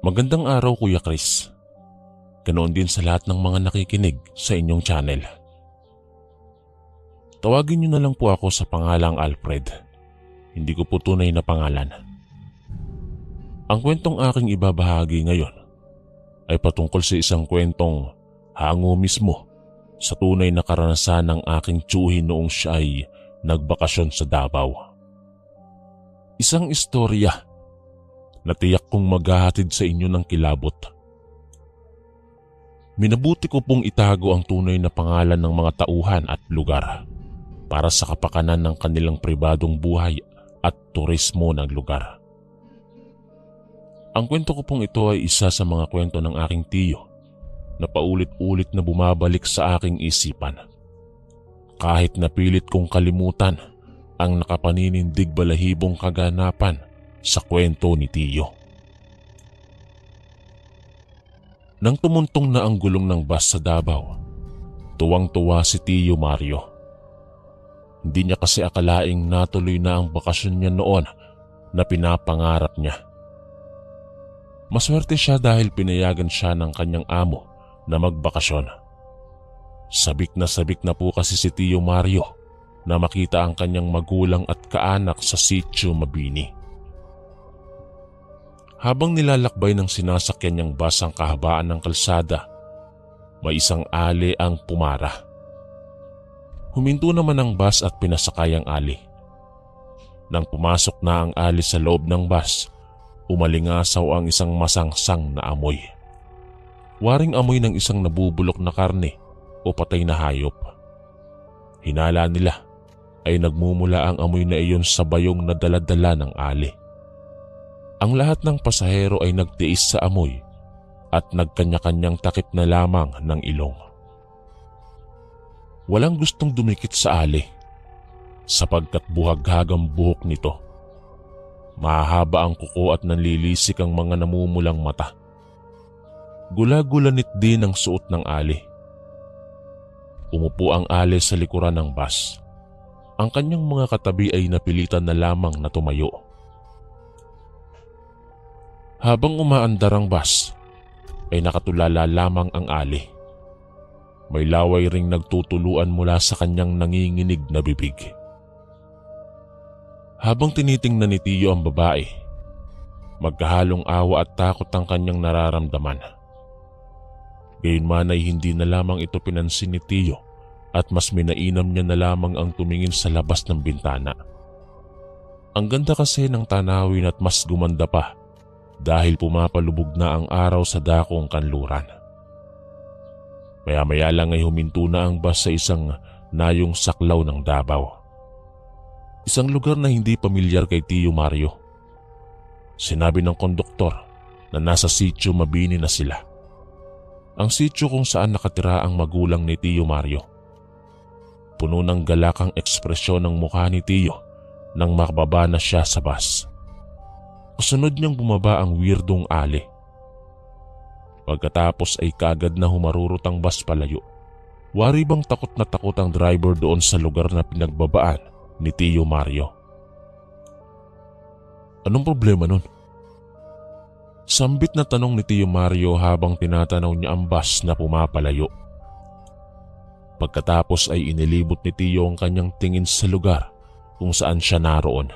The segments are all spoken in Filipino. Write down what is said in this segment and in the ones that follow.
Magandang araw Kuya Chris. Ganoon din sa lahat ng mga nakikinig sa inyong channel. Tawagin niyo na lang po ako sa pangalang Alfred. Hindi ko po tunay na pangalan. Ang kwentong aking ibabahagi ngayon ay patungkol sa isang kwentong hango mismo sa tunay na karanasan ng aking tiyuhin noong siya ay nagbakasyon sa Davao. Isang istorya na tiyak kong maghahatid sa inyo ng kilabot. Minabuti ko pong itago ang tunay na pangalan ng mga tauhan at lugar para sa kapakanan ng kanilang pribadong buhay at turismo ng lugar. Ang kwento ko pong ito ay isa sa mga kwento ng aking tiyo na paulit-ulit na bumabalik sa aking isipan. Kahit napilit kong kalimutan ang nakapaninindig balahibong kaganapan sa kwento ni tiyo. Nang tumuntong na ang gulong ng bus sa Davao, tuwang-tuwa si Tiyo Mario. Hindi niya kasi akalaing natuloy na ang bakasyon niya noon na pinapangarap niya. Maswerte siya dahil pinayagan siya ng kanyang amo na magbakasyon. Sabik na po kasi si Tiyo Mario na makita ang kanyang magulang at kaanak sa Sitio Mabini. Habang nilalakbay ng sinasakyan niyang bus ang kahabaan ng kalsada, may isang ali ang pumara. Huminto naman ang bus at pinasakay ang ali. Nang pumasok na ang ali sa loob ng bus, umalingasaw ang isang masangsang na amoy. Waring amoy ng isang nabubulok na karne o patay na hayop. Hinala nila ay nagmumula ang amoy na iyon sa bayong na dala-dala ng ali. Ang lahat ng pasahero ay nagtiis sa amoy at nagkanya-kanyang takip na lamang ng ilong. Walang gustong dumikit sa ali sapagkat buhaghag ang buhok nito. Mahaba ang kuko at nanlilisik ang mga namumulang mata. Gula-gulanit din ang suot ng ali. Umupo ang ali sa likuran ng bus. Ang kanyang mga katabi ay napilitan na lamang na tumayo. Habang umaandar ang bus, ay nakatulala lamang ang ali. May laway ring nagtutuluan mula sa kanyang nanginginig na bibig. Habang tinitingnan ni Tiyo ang babae, magkahalong awa at takot ang kanyang nararamdaman. Gayunman ay hindi na lamang ito pinansin ni Tiyo at mas minainam niya na lamang ang tumingin sa labas ng bintana. Ang ganda kasi ng tanawin at mas gumanda pa dahil pumapalubog na ang araw sa dakong kanluran. Maya-maya lang ay huminto na ang bus sa isang nayong saklaw ng Davao. Isang lugar na hindi pamilyar kay Tiyo Mario. Sinabi ng konduktor na nasa Sitio Mabini na sila. Ang sitio kung saan nakatira ang magulang ni Tiyo Mario. Puno ng galakang ekspresyon ng mukha ni Tiyo nang makababa na siya sa bus. Kasunod niyang bumaba ang weirdong ali. Pagkatapos ay kagad na humarurot ang bus palayo. Wari bang takot na takot ang driver doon sa lugar na pinagbabaan ni Tiyo Mario. Anong problema nun? Sambit na tanong ni Tiyo Mario habang tinatanaw niya ang bus na pumapalayo. Pagkatapos ay inilibot ni Tiyo ang kanyang tingin sa lugar kung saan siya naroon.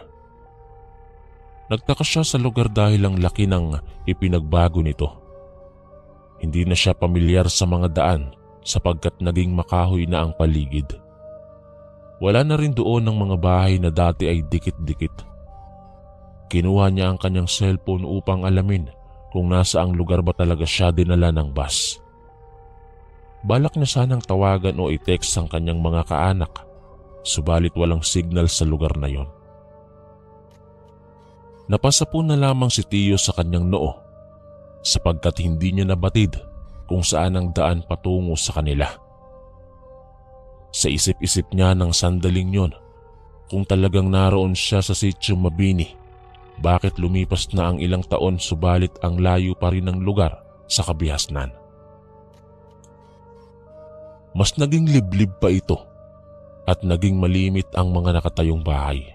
Nagtaka siya sa lugar dahil ang laki ng ipinagbago nito. Hindi na siya pamilyar sa mga daan sapagkat naging makahoy na ang paligid. Wala na rin doon ang mga bahay na dati ay dikit-dikit. Kinuha niya ang kanyang cellphone upang alamin kung nasa ang lugar ba talaga siya dinala ng bus. Balak niya sanang tawagan o i-text ang kanyang mga kaanak, subalit walang signal sa lugar na yon. Napasa po na lamang si Tiyo sa kanyang noo sapagkat hindi niya nabatid kung saan ang daan patungo sa kanila. Sa isip-isip niya ng sandaling yon kung talagang naroon siya sa Sitio Mabini, bakit lumipas na ang ilang taon subalit ang layo pa rin ng lugar sa kabihasnan. Mas naging liblib pa ito at naging malimit ang mga nakatayong bahay.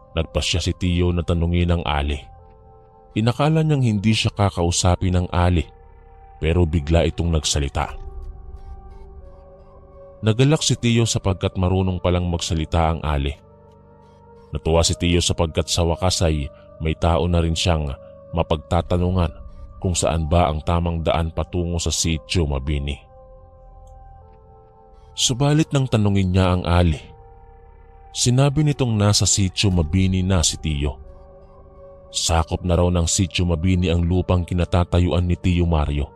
Nagpasya si Tiyo na tanungin ang ali. Inakala niyang hindi siya kakausapin ng Ali pero bigla itong nagsalita. Nagalak si Tio sapagkat marunong palang magsalita ang Ali. Natuwa si Tio sapagkat sa wakas ay may tao na rin siyang mapagtatanungan kung saan ba ang tamang daan patungo sa Sitio Mabini. Subalit nang tanungin niya ang Ali, sinabi nitong nasa Sitio Mabini na si Tio. Sakop na raw ng Sitio Mabini ang lupang kinatatayuan ni Tio Mario.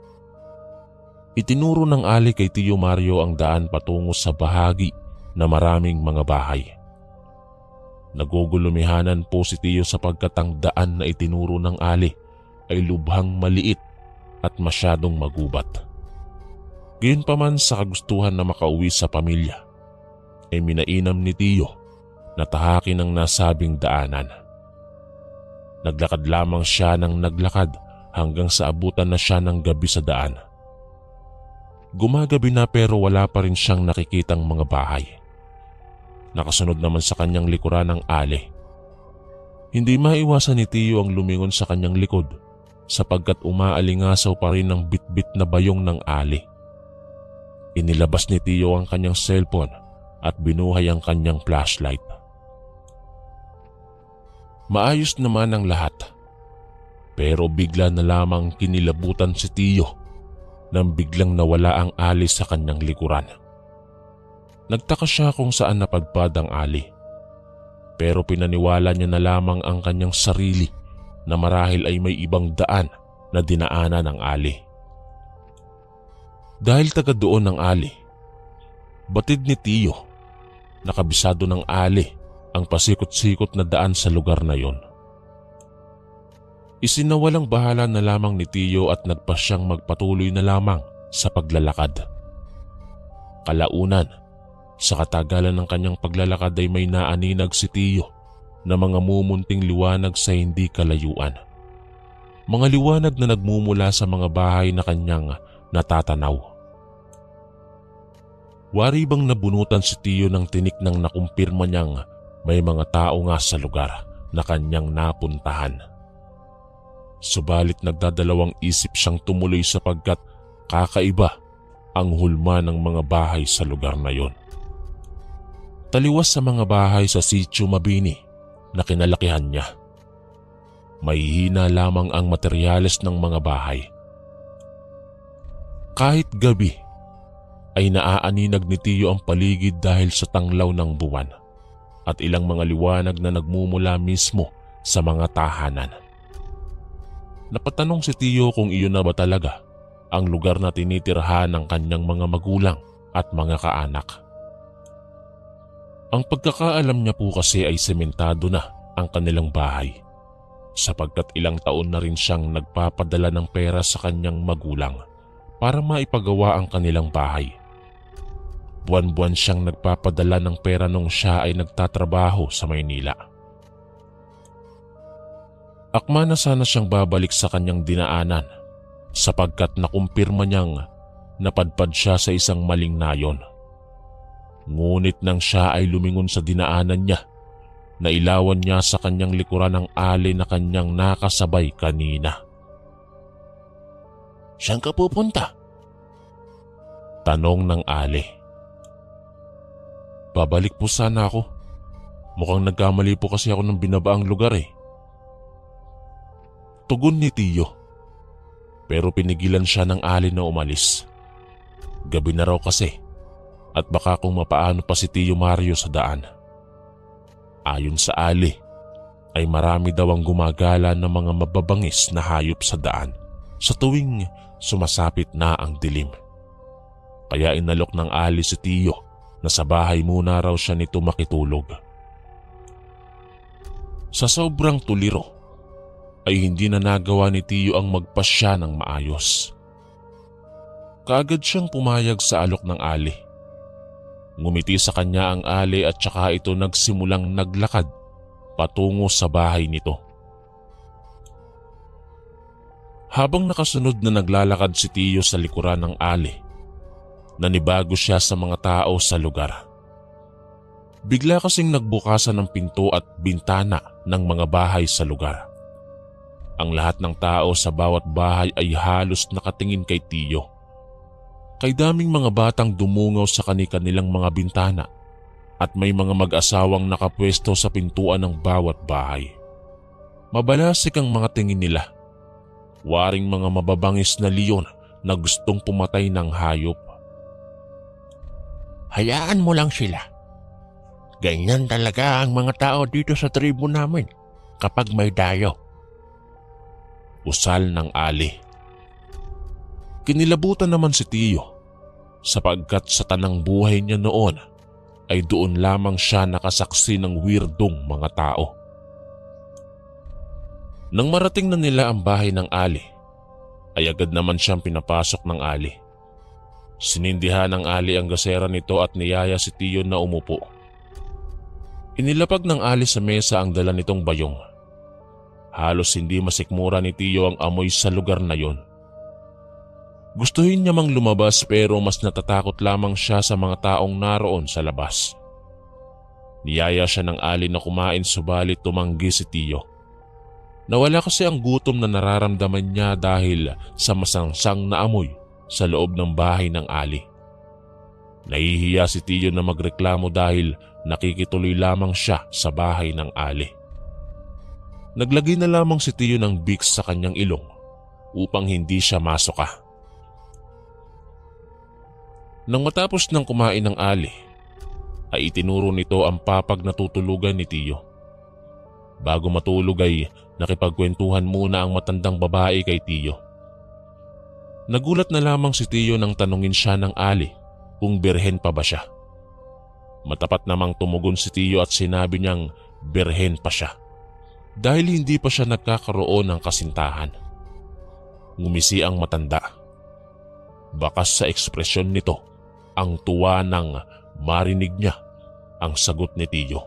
Itinuro ng Ali kay Tio Mario ang daan patungo sa bahagi na maraming mga bahay. Nagugulumihanan po si Tio sapagkat ang daan na itinuro ng Ali ay lubhang maliit at masyadong magubat. Gayunpaman sa kagustuhan na makauwi sa pamilya, ay minainam ni Tio na tahakin ang nasabing daanan. Naglakad lamang siya ng naglakad hanggang sa abutan na siya ng gabi sa daan. Gumagabi na pero wala pa rin siyang nakikitang mga bahay. Nakasunod naman sa kanyang likuran ang Ali. Hindi maiwasan ni Tio ang lumingon sa kanyang likod sapagkat umaalingasaw pa rin ang bitbit na bayong ng Ali. Inilabas ni Tio ang kanyang cellphone at binuhay ang kanyang flashlight. Maayos naman ang lahat, pero bigla na lamang kinilabutan si Tio nang biglang nawala ang Ali sa kanyang likuran. Nagtaka siya kung saan napadpad ang Ali, pero pinaniwala niya na lamang ang kanyang sarili na marahil ay may ibang daan na dinaanan ng Ali. Dahil taga doon ng Ali, batid ni Tio, nakabisado ng Ali ang pasikot-sikot na daan sa lugar na yon. Isinawalang bahala na lamang ni Tio at nagpasyang magpatuloy na lamang sa paglalakad. Kalaunan, sa katagalan ng kanyang paglalakad ay may naaninag si Tio na mga mumunting liwanag sa hindi kalayuan. Mga liwanag na nagmumula sa mga bahay na kanyang natatanaw. Wari bang nabunutan si Tio ng tinik nang nakumpirma niyang may mga tao nga sa lugar na kanyang napuntahan. Subalit nagdadalawang isip siyang tumuloy sapagkat kakaiba ang hulma ng mga bahay sa lugar na yon. Taliwas sa mga bahay sa Sitio Mabini na kinalakihan niya. May hina lamang ang materyales ng mga bahay. Kahit gabi ay naaaninag ni Tio ang paligid dahil sa tanglaw ng buwan at ilang mga liwanag na nagmumula mismo sa mga tahanan. Napatanong si Tio kung iyon na ba talaga ang lugar na tinitirhan ng kanyang mga magulang at mga kaanak. Ang pagkakaalam niya po kasi ay sementado na ang kanilang bahay sapagkat ilang taon na rin siyang nagpapadala ng pera sa kanyang magulang para maipagawa ang kanilang bahay. Buwan-buwan siyang nagpapadala ng pera nung siya ay nagtatrabaho sa Maynila. Akma na sana siyang babalik sa kanyang dinaanan sapagkat nakumpirma niyang napadpad siya sa isang maling nayon. Ngunit nang siya ay lumingon sa dinaanan niya, nailawan niya sa kanyang likuran ang Ali na kanyang nakasabay kanina. "Saan ka pupunta?" tanong ng Ali. "Babalik po sana ako. Mukhang nagkamali po kasi ako ng binabaang lugar eh." Tugon ni Tio. Pero pinigilan siya ng Ali na umalis. Gabi na raw kasi at baka kung mapaano pa si Tio Mario sa daan. Ayon sa Ali, ay marami daw ang gumagala ng mga mababangis na hayop sa daan sa tuwing sumasapit na ang dilim. Kaya inalok ng Ali si Tio na sa bahay muna raw siya nito makitulog. Sa sobrang tuliro, ay hindi na nagawa ni Tio ang magpasya ng maayos. Kaagad siyang pumayag sa alok ng Ali. Ngumiti sa kanya ang Ali at saka ito nagsimulang naglakad patungo sa bahay nito. Habang nakasunod na naglalakad si Tio sa likuran ng Ali, nanibago siya sa mga tao sa lugar. Bigla kasing nagbukasan ng pinto at bintana ng mga bahay sa lugar. Ang lahat ng tao sa bawat bahay ay halos nakatingin kay Tiyo. Kay daming mga batang dumungaw sa kani-kanilang mga bintana at may mga mag-asawang nakapwesto sa pintuan ng bawat bahay. Mabalasik ang mga tingin nila. Waring mga mababangis na leon na gustong pumatay ng hayop. Hayaan mo lang sila. Ganyan talaga ang mga tao dito sa tribo namin kapag may dayo. Usal ng Ali. Kinilabutan naman si Tiyo sapagkat sa tanang buhay niya noon ay doon lamang siya nakasaksi ng weirdong mga tao. Nang marating na nila ang bahay ng Ali, ay agad naman siyang pinapasok ng Ali. Sinindihan ng Ali ang gasera nito at niyaya si Tiyo na umupo. Inilapag ng Ali sa mesa ang dala nitong bayong. Halos hindi masikmura ni Tiyo ang amoy sa lugar na yon. Gustuhin niya mang lumabas pero mas natatakot lamang siya sa mga taong naroon sa labas. Niyaya siya ng Ali na kumain subalit tumanggi si Tiyo. Nawala kasi ang gutom na nararamdaman niya dahil sa masangsang na amoy sa loob ng bahay ng Ali. Nahihiya si Tiyo na magreklamo dahil nakikituloy lamang siya sa bahay ng Ali. Naglagay na lamang si Tiyo ng Vicks sa kanyang ilong upang hindi siya masuka. Nang matapos ng kumain ng Ali, ay itinuro nito ang papag na tutulugan ni Tiyo. Bago matulog ay nakipagkwentuhan muna ang matandang babae kay Tiyo. Nagulat na lamang si Tiyo nang tanungin siya ng Ali kung birhen pa ba siya. Matapat namang tumugon si Tiyo at sinabi niyang birhen pa siya dahil hindi pa siya nagkakaroon ng kasintahan. Ngumisi ang matanda. Bakas sa ekspresyon nito ang tuwa nang marinig niya ang sagot ni Tiyo.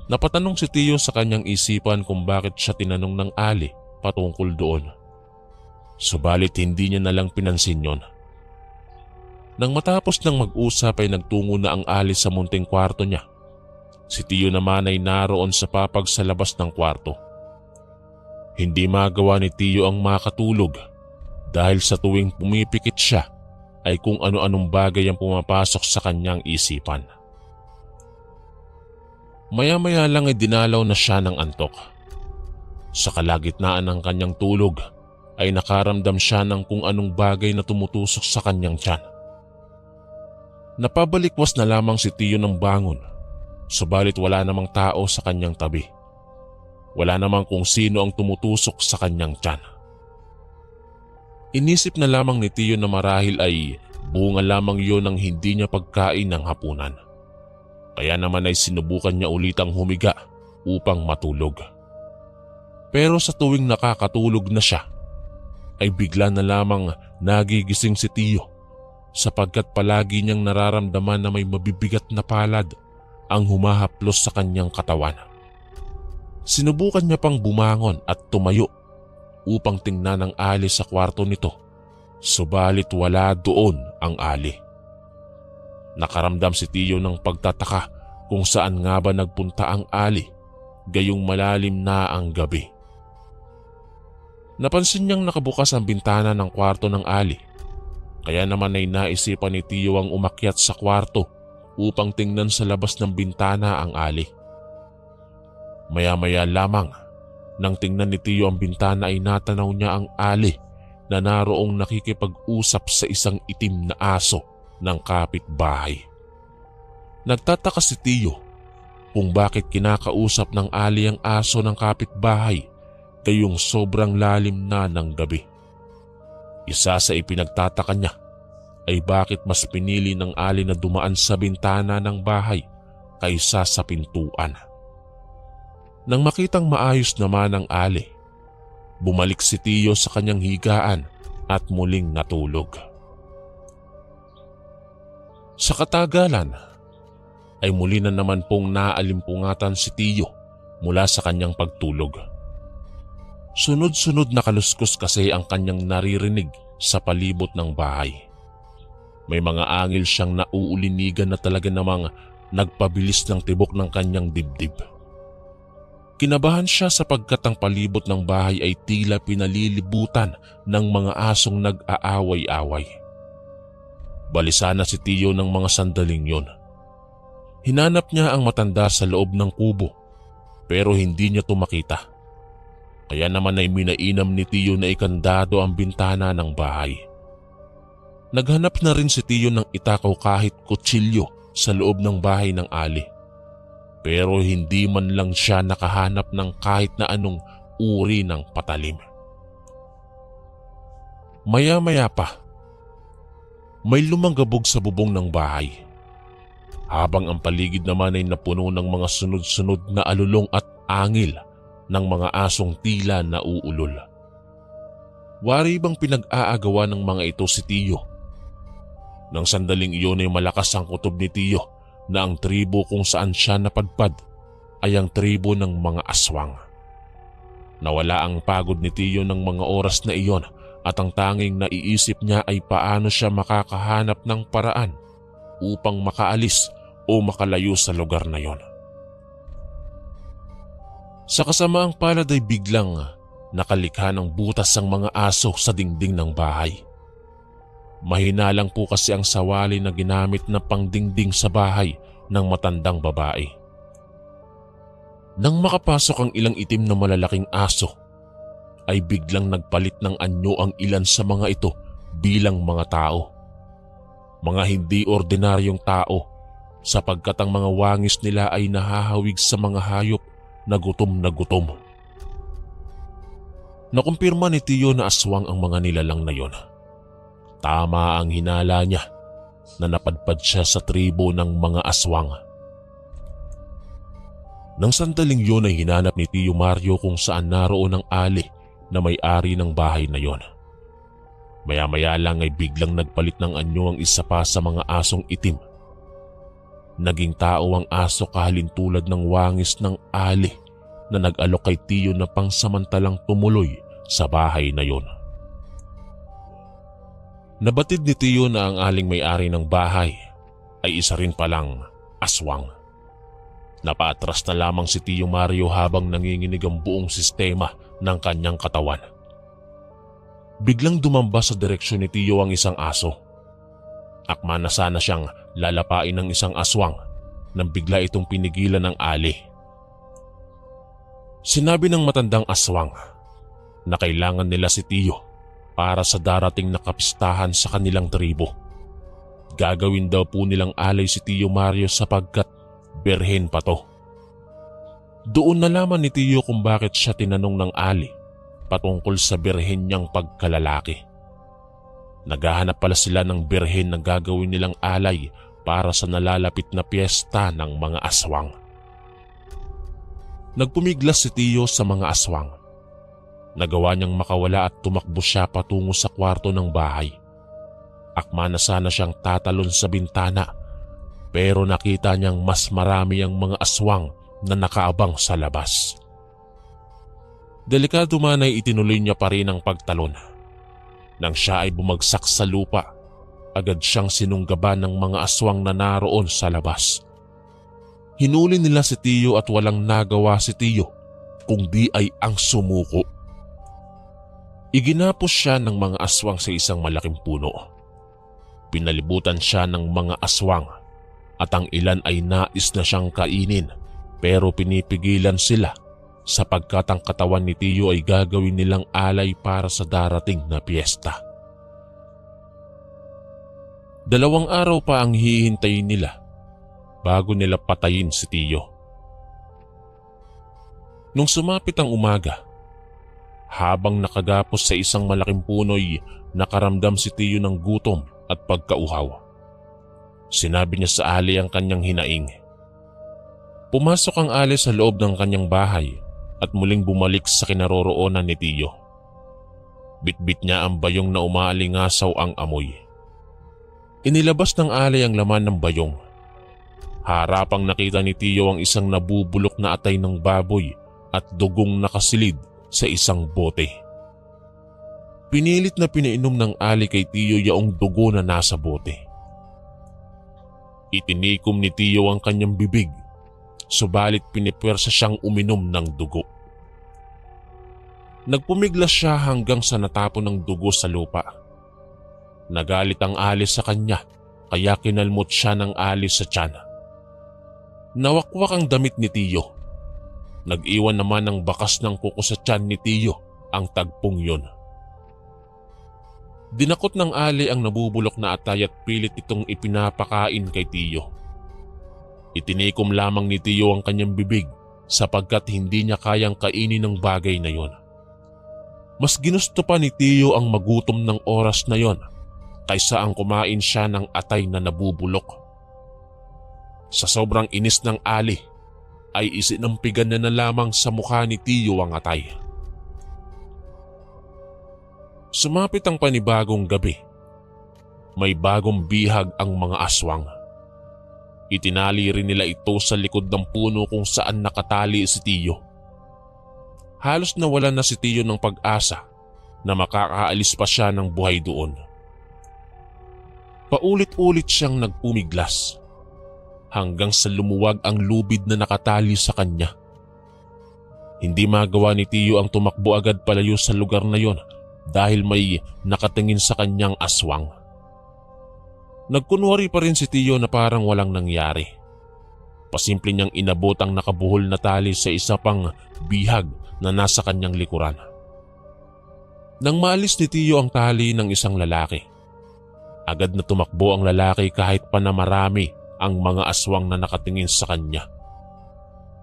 Napatanong si Tiyo sa kanyang isipan kung bakit siya tinanong ng Ali patungkol doon. Subalit hindi niya nalang pinansin yon. Nang matapos ng mag-usap ay nagtungo na ang Ali sa munting kwarto niya. Si Tiyo naman ay naroon sa papag sa labas ng kwarto. Hindi magawa ni Tiyo ang makatulog dahil sa tuwing pumipikit siya ay kung ano-anong bagay ang pumapasok sa kanyang isipan. Maya-maya lang ay dinalaw na siya ng antok. Sa kalagitnaan ng kanyang tulog ay nakaramdam siya ng kung anong bagay na tumutusok sa kanyang tiyan. Napabalikwas na lamang si Tiyo ng bangon, subalit wala namang tao sa kanyang tabi. Wala namang kung sino ang tumutusok sa kanyang tiyan. Inisip na lamang ni Tiyo na marahil ay bunga lamang yon ng hindi niya pagkain ng hapunan. Kaya naman ay sinubukan niya ulitang humiga upang matulog. Pero sa tuwing nakakatulog na siya, ay bigla na lamang nagigising si Tiyo sapagkat palagi niyang nararamdaman na may mabibigat na palad ang humahaplos sa kanyang katawan. Sinubukan niya pang bumangon at tumayo upang tingnan ang Ali sa kwarto nito, subalit wala doon ang Ali. Nakaramdam si Tiyo ng pagtataka kung saan nga ba nagpunta ang Ali, gayong malalim na ang gabi. Napansin niyang nakabukas ang bintana ng kwarto ng Ali, kaya naman ay naisipan ni Tiyo ang umakyat sa kwarto upang tingnan sa labas ng bintana ang Ali. Maya-maya lamang, nang tingnan ni Tiyo ang bintana ay natanaw niya ang Ali na naroong nakikipag-usap sa isang itim na aso ng kapitbahay. Nagtataka si Tiyo kung bakit kinakausap ng Ali ang aso ng kapitbahay gayong sobrang lalim na ng gabi. Isa sa ipinagtataka niya ay bakit mas pinili ng Ali na dumaan sa bintana ng bahay kaysa sa pintuan. Nang makitang maayos naman ang Ali, bumalik si Tiyo sa kanyang higaan at muling natulog. Sa katagalan ay muli na naman pong naalimpungatan si Tiyo mula sa kanyang pagtulog. Sunod-sunod na kaluskos kasi ang kanyang naririnig sa palibot ng bahay. May mga angil siyang nauulinigan na talaga namang nagpabilis ng tibok ng kanyang dibdib. Kinabahan siya sapagkat ang palibot ng bahay ay tila pinalilibutan ng mga asong nag-aaway-away. Balisa na si Tiyo ng mga sandaling yon. Hinanap niya ang matanda sa loob ng kubo pero hindi niya tumakita. Kaya naman ay minainam ni Tiyo na ikandado ang bintana ng bahay. Naghanap na rin si Tiyo ng itakaw kahit kutsilyo sa loob ng bahay ng Ali. Pero hindi man lang siya nakahanap ng kahit na anong uri ng patalim. Maya-maya pa, may lumanggabog sa bubong ng bahay. Habang ang paligid naman ay napuno ng mga sunod-sunod na alulong at angil ng mga asong tila na uulol. Wari bang pinag-aagawa ng mga ito si Tiyo? Nang sandaling iyon ay malakas ang kutob ni Tiyo na ang tribo kung saan siya napadpad ay ang tribo ng mga aswang. Nawala ang pagod ni Tiyo ng mga oras na iyon at ang tanging naiisip niya ay paano siya makakahanap ng paraan upang makaalis o makalayo sa lugar na yon. Sa kasamaang palad ay biglang nakalikha ng butas ang mga aso sa dingding ng bahay. Mahina lang po kasi ang sawali na ginamit na pangdingding sa bahay ng matandang babae. Nang makapasok ang ilang itim na malalaking aso, ay biglang nagpalit ng anyo ang ilan sa mga ito bilang mga tao. Mga hindi ordinaryong tao sapagkat ang mga wangis nila ay nahahawig sa mga hayop na gutom na gutom. Nakumpirma ni Tiyo na aswang ang mga nilalang na yon. Tama ang hinala niya na napadpad siya sa tribo ng mga aswang. Nang sandaling yun ay hinanap ni Tiyo Mario kung saan naroon ang Ali na may-ari ng bahay na yon. Maya-maya lang ay biglang nagpalit ng anyo ang isa pa sa mga asong itim. Naging tao ang aso kahalintulad ng wangis ng Ali na nag-alok kay Tiyo na pangsamantalang tumuloy sa bahay na yon. Nabatid ni Tiyo na ang aling may-ari ng bahay ay isa rin palang aswang. Napaatras na lamang si Tiyo Mario habang nanginginig ang buong sistema ng kanyang katawan. Biglang dumamba sa direksyon ni Tiyo ang isang aso. Akma na sana siyang lalapain ng isang aswang nang bigla itong pinigilan ng Ali. Sinabi ng matandang aswang na kailangan nila si Tiyo para sa darating na kapistahan sa kanilang tribo. Gagawin daw po nilang alay si Tiyo Mario sapagkat berhen pa to. Doon nalaman ni Tiyo kung bakit siya tinanong ng Ali patungkol sa berhen niyang pagkalalaki. Naghahanap pala sila ng berhen na gagawin nilang alay para sa nalalapit na piyesta ng mga aswang. Nagpumiglas si Tiyo sa mga aswang. Nagawa niyang makawala at tumakbo siya patungo sa kwarto ng bahay. Akma na sana siyang tatalon sa bintana pero nakita niyang mas marami ang mga aswang na nakaabang sa labas. Delikado man ay itinuloy niya pa rin ang pagtalon. Nang siya ay bumagsak sa lupa, agad siyang sinunggaban ng mga aswang na naroon sa labas. Hinuli nila si Tiyo at walang nagawa si Tiyo kundi ay ang sumuko. Iginapos siya ng mga aswang sa isang malaking puno. Pinalibutan siya ng mga aswang at ang ilan ay nais na siyang kainin pero pinipigilan sila sapagkat ang katawan ni Tiyo ay gagawin nilang alay para sa darating na piyesta. 2 araw pa ang hihintayin nila bago nila patayin si Tiyo. Nung sumapit ang umaga, habang nakagapos sa isang malaking puno'y nakaramdam si Tiyo ng gutom at pagkauhaw. Sinabi niya sa Ali ang kanyang hinaing. Pumasok ang Ali sa loob ng kanyang bahay at muling bumalik sa kinaroroonan ni Tiyo. Bitbit niya ang bayong na umaalingasaw ang amoy. Inilabas ng Ali ang laman ng bayong. Harapang nakita ni Tiyo ang isang nabubulok na atay ng baboy at dugong nakasilid sa isang bote. Pinilit na pinainom ng Ali kay Tiyo yaong dugo na nasa bote. Itinikom ni Tiyo ang kanyang bibig subalit pinipwersa siyang uminom ng dugo. Nagpumiglas siya hanggang sa natapon ng dugo sa lupa. Nagalit ang Ali sa kanya kaya kinalmot siya ng Ali sa tiyan. Nawakwak ang damit ni Tiyo. Nag-iwan naman ng bakas ng kuko sa tiyan ni Tiyo ang tagpong yun. Dinakot ng Ali ang nabubulok na atay at pilit itong ipinapakain kay Tiyo. Itinikom lamang ni Tiyo ang kanyang bibig sapagkat hindi niya kayang kainin ng bagay na yon. Mas ginusto pa ni Tiyo ang magutom ng oras na yon kaysa ang kumain siya ng atay na nabubulok. Sa sobrang inis ng Ali, ay isinampigan na lamang sa mukha ni Tiyo ang atay. Sumapit ang panibagong gabi. May bagong bihag ang mga aswang. Itinali rin nila ito sa likod ng puno kung saan nakatali si Tiyo. Halos nawalan na si Tiyo ng pag-asa na makakaalis pa siya ng buhay doon. Paulit-ulit siyang nagpumiglas hanggang sa lumuwag ang lubid na nakatali sa kanya. Hindi magawa ni Tiyo ang tumakbo agad palayo sa lugar na yon dahil may nakatingin sa kanyang aswang. Nagkunwari pa rin si Tiyo na parang walang nangyari. Pasimple niyang inabot ang nakabuhol na tali sa isa pang bihag na nasa kanyang likuran. Nang maalis ni Tiyo ang tali ng isang lalaki, agad na tumakbo ang lalaki kahit pa na marami ang mga aswang na nakatingin sa kanya.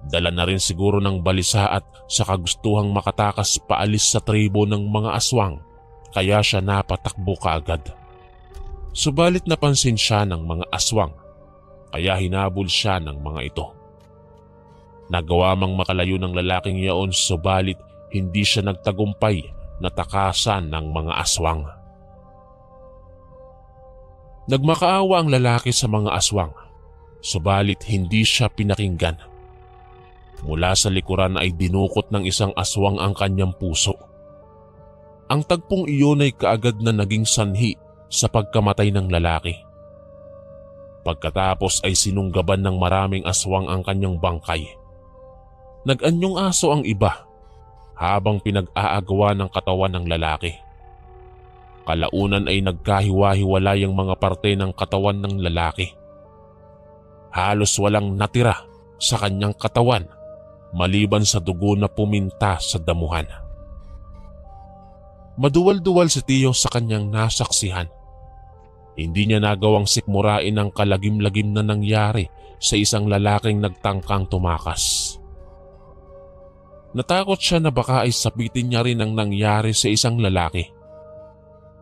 Dala na rin siguro ng balisa at sa kagustuhang makatakas paalis sa tribo ng mga aswang, kaya siya napatakbo kaagad. Subalit napansin siya ng mga aswang, kaya hinabol siya ng mga ito. Nagawa mang makalayo ng lalaking iyon, subalit hindi siya nagtagumpay na takasan ng mga aswang. Nagmakaawa ang lalaki sa mga aswang, subalit hindi siya pinakinggan. Mula sa likuran ay dinukot ng isang aswang ang kanyang puso. Ang tagpong iyon ay kaagad na naging sanhi sa pagkamatay ng lalaki. Pagkatapos ay sinunggaban ng maraming aswang ang kanyang bangkay. Nag-anyong aso ang iba habang pinag-aagawa ng katawan ng lalaki. Kalaunan ay nagkahiwa-hiwalay ang mga parte ng katawan ng lalaki. Halos walang natira sa kanyang katawan maliban sa dugo na puminta sa damuhan. Maduwal-duwal si Tiyo sa kanyang nasaksihan. Hindi niya nagawang sikmurain ang kalagim-lagim na nangyari sa isang lalaking nagtangkang tumakas. Natakot siya na baka ay sabitin niya rin ang nangyari sa isang lalaki.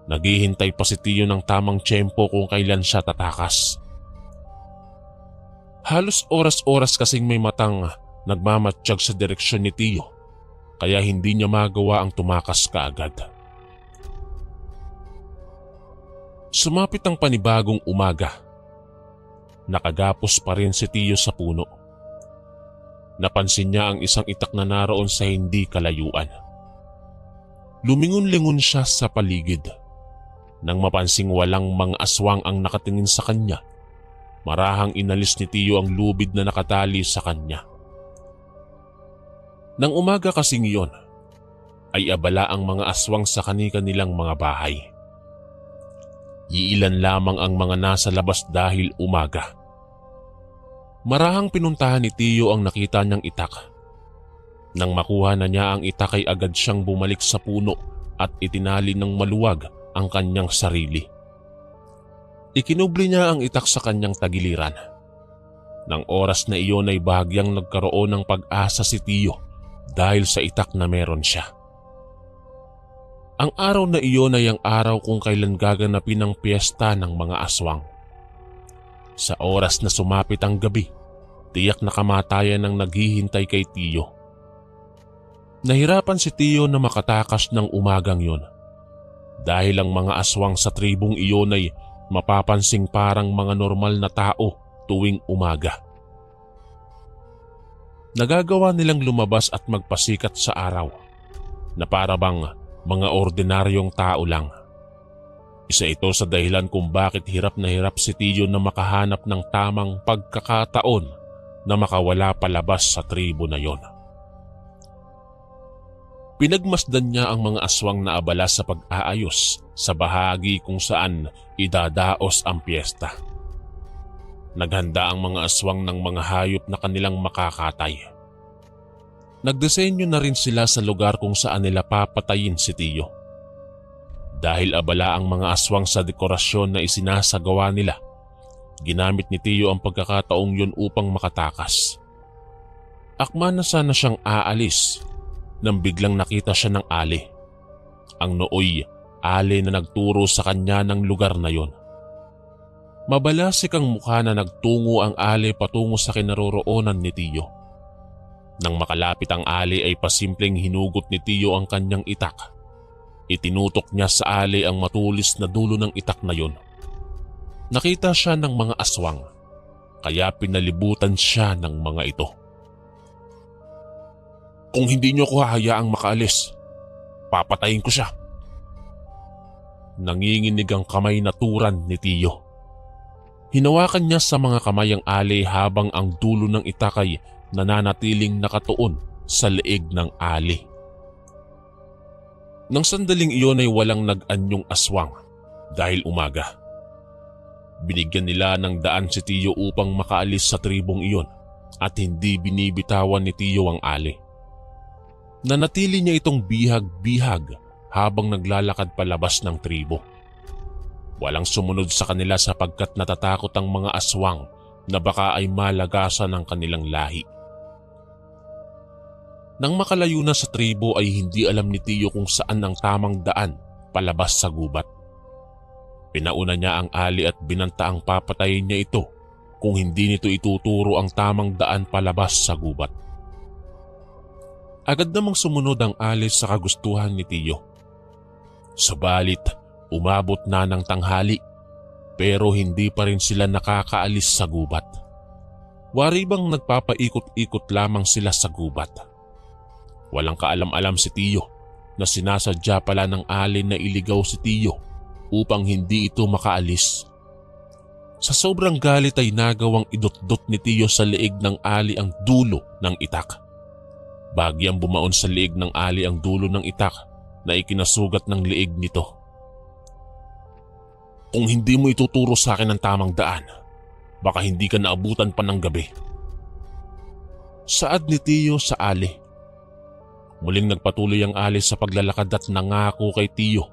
Naghihintay pa si Tiyo ng tamang tiyempo kung kailan siya tatakas. Halos oras-oras kasing may matang nagmamatsyag sa direksyon ni Tiyo, kaya hindi niya magawa ang tumakas kaagad. Sumapit ang panibagong umaga. Nakagapos pa rin si Tiyo sa puno. Napansin niya ang isang itak na naroon sa hindi kalayuan. Lumingon-lingon siya sa paligid. Nang mapansing walang mga aswang ang nakatingin sa kanya, marahang inalis ni Tiyo ang lubid na nakatali sa kanya. Nang umaga kasing iyon, ay abala ang mga aswang sa kani-kanilang mga bahay. Iilan lamang ang mga nasa labas dahil umaga. Marahang pinuntahan ni Tiyo ang nakita niyang itak. Nang makuha na niya ang itak ay agad siyang bumalik sa puno at itinali ng maluwag ang kanyang sarili. Ikinubli niya ang itak sa kanyang tagiliran. Nang oras na iyon ay bahagyang nagkaroon ng pag-asa si Tiyo dahil sa itak na meron siya. Ang araw na iyon ay ang araw kung kailan gaganapin ang piyesta ng mga aswang. Sa oras na sumapit ang gabi, tiyak na kamatayan ang naghihintay kay Tiyo. Nahirapan si Tiyo na makatakas ng umagang yon dahil ang mga aswang sa tribong iyon ay mapapansing parang mga normal na tao tuwing umaga. Nagagawa nilang lumabas at magpasikat sa araw na para bang mga ordinaryong tao lang. Isa ito sa dahilan kung bakit hirap na hirap si Tiyo na makahanap ng tamang pagkakataon na makawala palabas sa tribo na yon. Pinagmasdan niya ang mga aswang na abala sa pag-aayos sa bahagi kung saan idadaos ang piyesta. Naghanda ang mga aswang ng mga hayop na kanilang makakatay. Nagdisenyo na rin sila sa lugar kung saan nila papatayin si Tiyo. Dahil abala ang mga aswang sa dekorasyon na isinasagawa nila, ginamit ni Tiyo ang pagkakataong yun upang makatakas. Akma na sana siyang aalis nang biglang nakita siya ng ali. Ang nooy ali na nagturo sa kanya ng lugar na yon. Mabalasik ang mukha na nagtungo ang ali patungo sa kinaroroonan ni Tiyo. Nang makalapit ang ali ay pasimpleng hinugot ni Tiyo ang kanyang itak. Itinutok niya sa ali ang matulis na dulo ng itak na yon. Nakita siya ng mga aswang, kaya pinalibutan siya ng mga ito. Kung hindi niyo ko hahayaang makaalis, papatayin ko siya. Nanginginig ang kamay na turan ni Tiyo. Hinawakan niya sa mga kamay ang ali habang ang dulo ng itak ay nananatiling nakatuon sa leeg ng ali. Nang sandaling iyon ay walang nag-anyong aswang dahil umaga. Binigyan nila ng daan si Tiyo upang makaalis sa tribong iyon at hindi binibitawan ni Tiyo ang ali. Nanatili niya itong bihag-bihag habang naglalakad palabas ng tribo. Walang sumunod sa kanila sapagkat natatakot ang mga aswang na baka ay malagasan ng kanilang lahi. Nang makalayo na sa tribo ay hindi alam ni Tiyo kung saan ang tamang daan palabas sa gubat. Pinauna niya ang ali at binanta ang papatayin niya ito kung hindi nito ituturo ang tamang daan palabas sa gubat. Agad namang sumunod ang ali sa kagustuhan ni Tiyo. Subalit umabot na ng tanghali pero hindi pa rin sila nakakaalis sa gubat. Wari bang nagpapaikot-ikot lamang sila sa gubat. Walang kaalam-alam si Tiyo na sinasadya pala ng ali na iligaw si Tiyo upang hindi ito makaalis. Sa sobrang galit ay nagawang idot-dot ni Tiyo sa leeg ng ali ang dulo ng itak. Bagyang bumaon sa leeg ng ali ang dulo ng itak na ikinasugat ng leeg nito. Kung hindi mo ituturo sa akin ang tamang daan, baka hindi ka naabutan pa ng gabi. Saad ni Tiyo sa ali. Muling nagpatuloy ang ali sa paglalakad at nangako kay Tiyo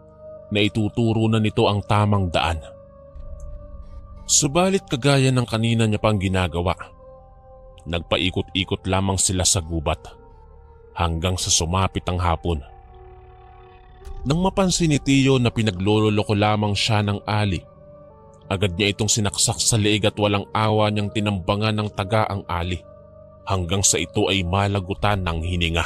na ituturo na nito ang tamang daan. Subalit kagaya ng kanina niya pang ginagawa, nagpaikot-ikot lamang sila sa gubat hanggang sa sumapit ang hapon. Nang mapansin ni Tiyo na pinaglololoko lamang siya ng ali, agad niya itong sinaksak sa leeg at walang awa niyang tinambangan ng taga ang ali hanggang sa ito ay malagutan ng hininga.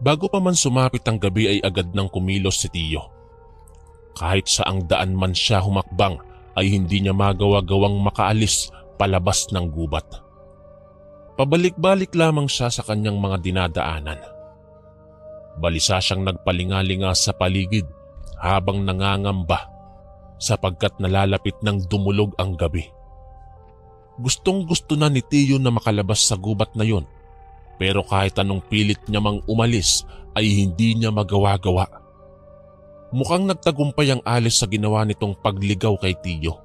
Bago pa man sumapit ang gabi ay agad nang kumilos si Tiyo. Kahit saang daan man siya humakbang ay hindi niya magawa-gawang makaalis palabas ng gubat. Pabalik-balik lamang siya sa kanyang mga dinadaanan. Balisa siyang nagpalingalinga sa paligid habang nangangamba sapagkat nalalapit ng dumulog ang gabi. Gustong-gusto na ni Tiyo na makalabas sa gubat na yon, pero kahit anong pilit niya mang umalis ay hindi niya magawa-gawa. Mukhang nagtagumpay ang ali sa ginawa nitong pagligaw kay Tiyo.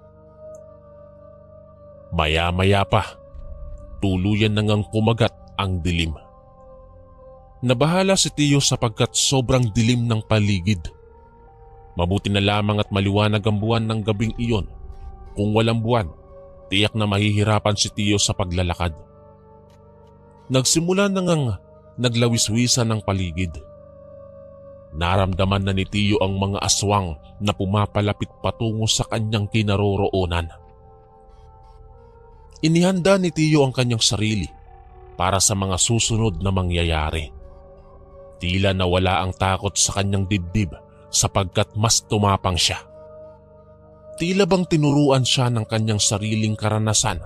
Maya-maya pa, tuluyan na ngang kumagat ang dilim. Nabahala si Tiyo sapagkat sobrang dilim ng paligid. Mabuti na lamang at maliwanag ang buwan ng gabing iyon. Kung walang buwan, tiyak na mahihirapan si Tiyo sa paglalakad. Nagsimula na ngang naglawiswisan ng paligid. Naramdaman na ni Tiyo ang mga aswang na pumapalapit patungo sa kanyang kinaroroonan. Inihanda ni Tiyo ang kanyang sarili para sa mga susunod na mangyayari. Tila nawala ang takot sa kanyang dibdib sapagkat mas tumapang siya. Tila bang tinuruan siya ng kanyang sariling karanasan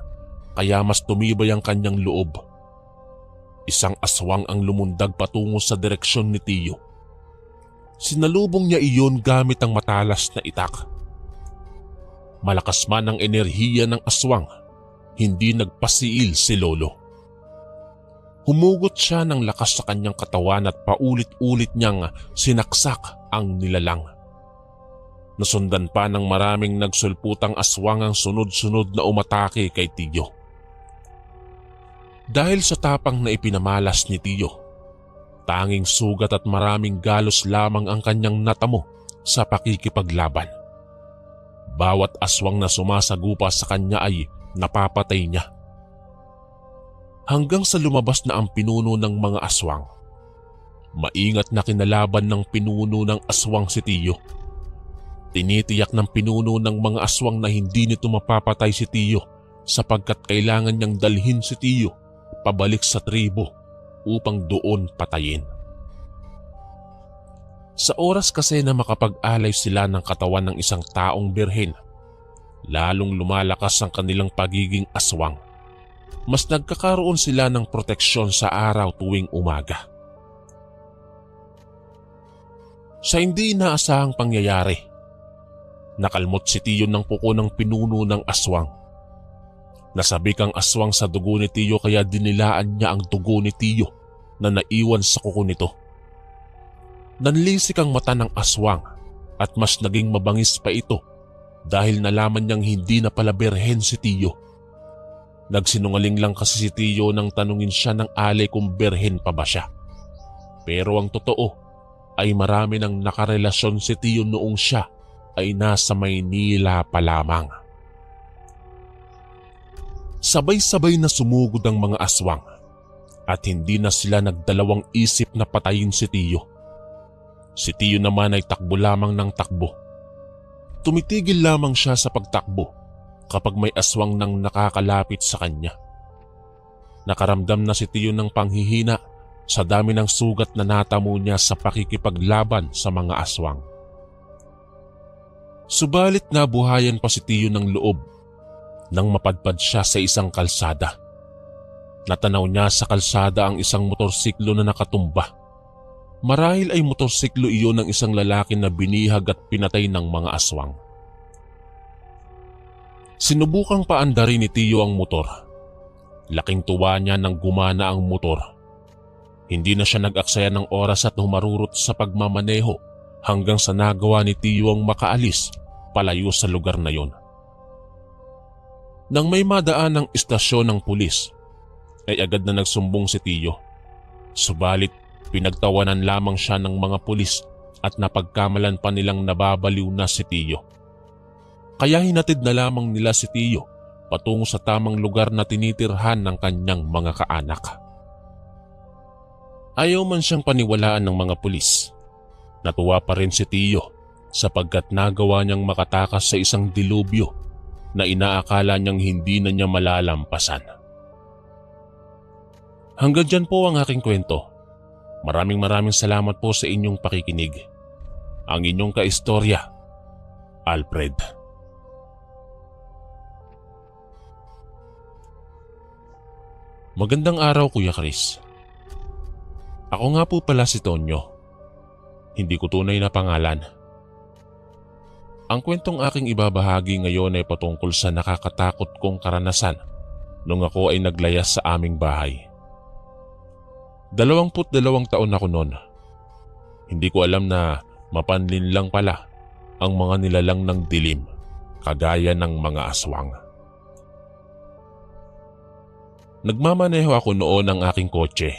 kaya mas tumibay ang kanyang loob. Isang aswang ang lumundag patungo sa direksyon ni Tiyo. Sinalubong niya iyon gamit ang matalas na itak. Malakas man ang enerhiya ng aswang, hindi nagpasiil si Lolo. Humugot siya ng lakas sa kanyang katawan at paulit-ulit niyang sinaksak ang nilalang. Nasundan pa ng maraming nagsulputang aswang ang sunod-sunod na umatake kay Tiyo. Dahil sa tapang na ipinamalas ni Tiyo, tanging sugat at maraming galos lamang ang kanyang natamo sa pakikipaglaban. Bawat aswang na sumasagupa sa kanya ay napapatay niya. Hanggang sa lumabas na ang pinuno ng mga aswang. Maingat na kinalaban ng pinuno ng aswang si Tiyo. Tinitiyak ng pinuno ng mga aswang na hindi nito mapapatay si Tiyo sapagkat kailangan niyang dalhin si Tiyo pabalik sa tribo upang doon patayin. Sa oras kasi na makapag-alay sila ng katawan ng isang taong birhen, lalong lumalakas ang kanilang pagiging aswang. Mas nagkakaroon sila ng proteksyon sa araw tuwing umaga. Sa hindi inaasahang pangyayari, nakalmot si Tiyo ng kuko ng pinuno ng aswang. Nasabik ang aswang sa dugo ni Tiyo kaya dinilaan niya ang dugo ni Tiyo na naiwan sa kuko nito. Nanlisik ang mata ng aswang at mas naging mabangis pa ito dahil nalaman niyang hindi na pala birhen si Tiyo. Nagsinungaling lang kasi si Tiyo nang tanungin siya ng alay kung birhen pa ba siya. Pero ang totoo ay marami nang nakarelasyon si Tiyo noong siya ay nasa Maynila pa lamang. Sabay-sabay na sumugod ang mga aswang at hindi na sila nagdalawang isip na patayin si Tiyo. Si Tiyo naman ay takbo lamang ng takbo. Tumitigil lamang siya sa pagtakbo kapag may aswang nang nakakalapit sa kanya. Nakaramdam na si Tiyo ng panghihina sa dami ng sugat na natamo niya sa pakikipaglaban sa mga aswang. Subalit nabuhayan pa si Tiyo ng loob nang mapadpad siya sa isang kalsada. Natanaw niya sa kalsada ang isang motorsiklo na nakatumba. Marahil ay motorsiklo iyon ng isang lalaki na binihag at pinatay ng mga aswang. Sinubukang paandarin ni Tiyo ang motor. Laking tuwa niya nang gumana ang motor. Hindi na siya nag-aksaya ng oras at humarurot sa pagmamaneho hanggang sa nagawa ni Tiyo ang makaalis palayo sa lugar na yon. Nang may madaan ng istasyon ng pulis, ay agad na nagsumbong si Tiyo. Subalit pinagtawanan lamang siya ng mga pulis at napagkamalan pa nilang nababaliw na si Tiyo. Kaya hinatid na lamang nila si Tiyo patungo sa tamang lugar na tinitirhan ng kanyang mga kaanak. Ayaw man siyang paniwalaan ng mga pulis. Natuwa pa rin si Tiyo sapagkat nagawa niyang makatakas sa isang dilubyo na inaakala niyang hindi na niya malalampasan. Hanggang dyan po ang aking kwento. Maraming salamat po sa inyong pakikinig. Ang inyong kaistorya, Alfred. Magandang araw, Kuya Chris. Ako nga po pala si Tonyo. Hindi ko tunay na pangalan. Ang kwentong aking ibabahagi ngayon ay patungkol sa nakakatakot kong karanasan nung ako ay naglayas sa aming bahay. 22 taon ako noon. Hindi ko alam na mapanlin lang pala ang mga nilalang ng dilim, kagaya ng mga aswang. Nagmamaneho ako noon ng aking kotse.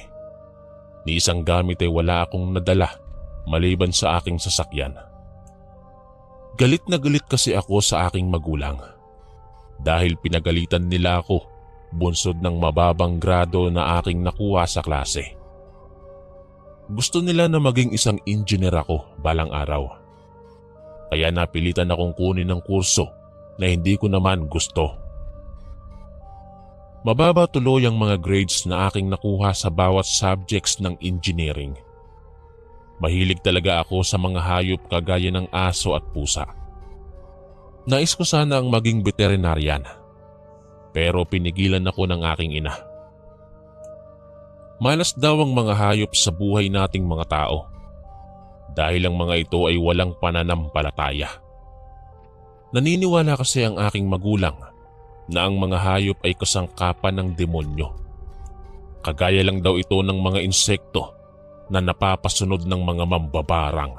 Ni isang gamit ay wala akong nadala maliban sa aking sasakyan. Galit na galit kasi ako sa aking magulang dahil pinagalitan nila ako bunsod ng mababang grado na aking nakuha sa klase. Gusto nila na maging isang engineer ako balang araw. Kaya napilitan akong kunin ng kurso na hindi ko naman gusto. Mababa tuloy ang mga grades na aking nakuha sa bawat subjects ng engineering. Mahilig talaga ako sa mga hayop kagaya ng aso at pusa. Nais ko sana ang maging veterinarian, pero pinigilan ako ng aking ina. Malas daw ang mga hayop sa buhay nating mga tao dahil ang mga ito ay walang pananampalataya. Naniniwala kasi ang aking magulang na ang mga hayop ay kasangkapan ng demonyo. Kagaya lang daw ito ng mga insekto na napapasunod ng mga mambabarang.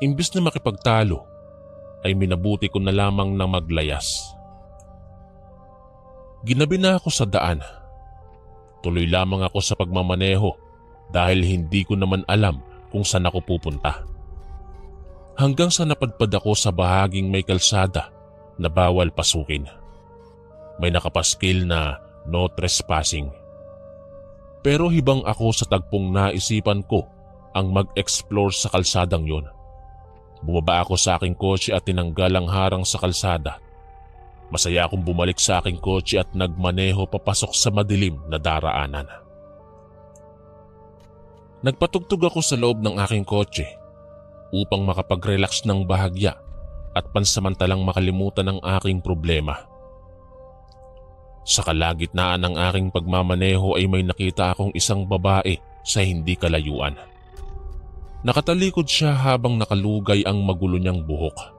Imbis na makipagtalo, ay minabuti ko na lamang na maglayas. Ginabi na ako sa daan. Tuloy lamang ako sa pagmamaneho dahil hindi ko naman alam kung saan ako pupunta. Hanggang sa napadpad ako sa bahaging may kalsada na bawal pasukin. May nakapaskil na no trespassing. Pero hibang ako sa tagpong naisipan ko ang mag-explore sa kalsadang yon. Bumaba ako sa aking kotse at tinanggal ang harang sa kalsada. Masaya akong bumalik sa aking kotse at nagmaneho papasok sa madilim na daraanan. Nagpatugtog ako sa loob ng aking kotse upang makapag-relax ng bahagya at pansamantalang makalimutan ang aking problema. Sa kalagitnaan ng aking pagmamaneho ay may nakita akong isang babae sa hindi kalayuan. Nakatalikod siya habang nakalugay ang magulo niyang buhok.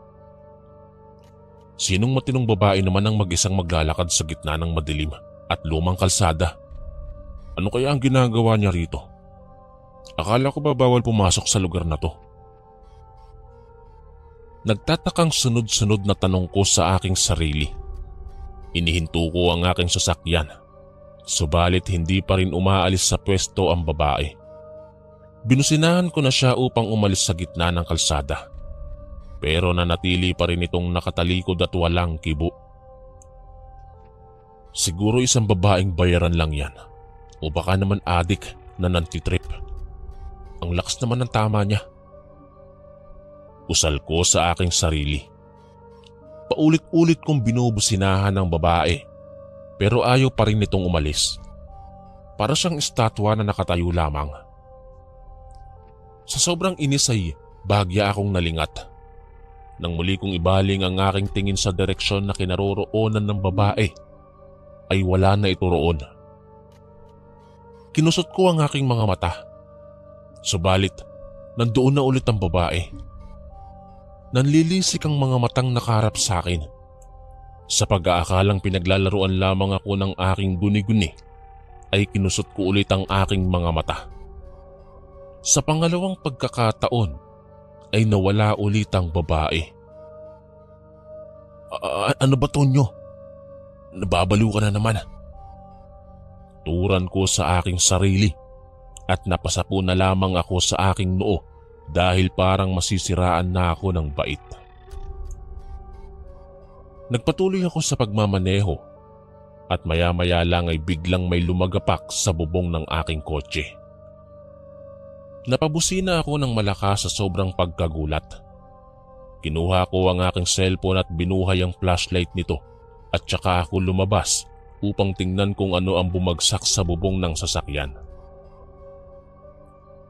Sinong matinong babae naman ang mag-isang maglalakad sa gitna ng madilim at lumang kalsada? Ano kaya ang ginagawa niya rito? Akala ko ba bawal pumasok sa lugar na to? Nagtatakang sunod-sunod na tanong ko sa aking sarili. Inihinto ko ang aking sasakyan, subalit hindi pa rin umaalis sa pwesto ang babae. Binusinahan ko na siya upang umalis sa gitna ng kalsada. Pero nanatili pa rin itong nakatalikod at walang kibo. Siguro isang babaeng bayaran lang yan. O baka naman adik na nantitrip. Ang lakas naman ng tama niya. Usal ko sa aking sarili. Paulit-ulit kong binubusinahan ng babae. Pero ayaw pa rin nitong umalis. Para siyang estatwa na nakatayo lamang. Sa sobrang inis ay bahagya akong nalingat. Nang muli kong ibaling ang aking tingin sa direksyon na kinaroroonan ng babae, ay wala na ito roon. Kinusot ko ang aking mga mata. Subalit, nandoon na ulit ang babae. Nanlilisik ang mga matang nakaharap sa akin. Sa pag-aakalang pinaglalaruan lamang ako ng aking guni-guni, ay kinusot ko ulit ang aking mga mata. Sa pangalawang pagkakataon, ay nawala ulit ang babae. Ano ba, Tonyo? Nababaliw ka na naman. Turan ko sa aking sarili at napasapo na lamang ako sa aking noo dahil parang masisiraan na ako ng bait. Nagpatuloy ako sa pagmamaneho at maya-maya lang ay biglang may lumagapak sa bubong ng aking kotse. Napabusina ako ng malakas sa sobrang pagkagulat. Kinuha ko ang aking cellphone at binuhay ang flashlight nito at saka ako lumabas upang tingnan kung ano ang bumagsak sa bubong ng sasakyan.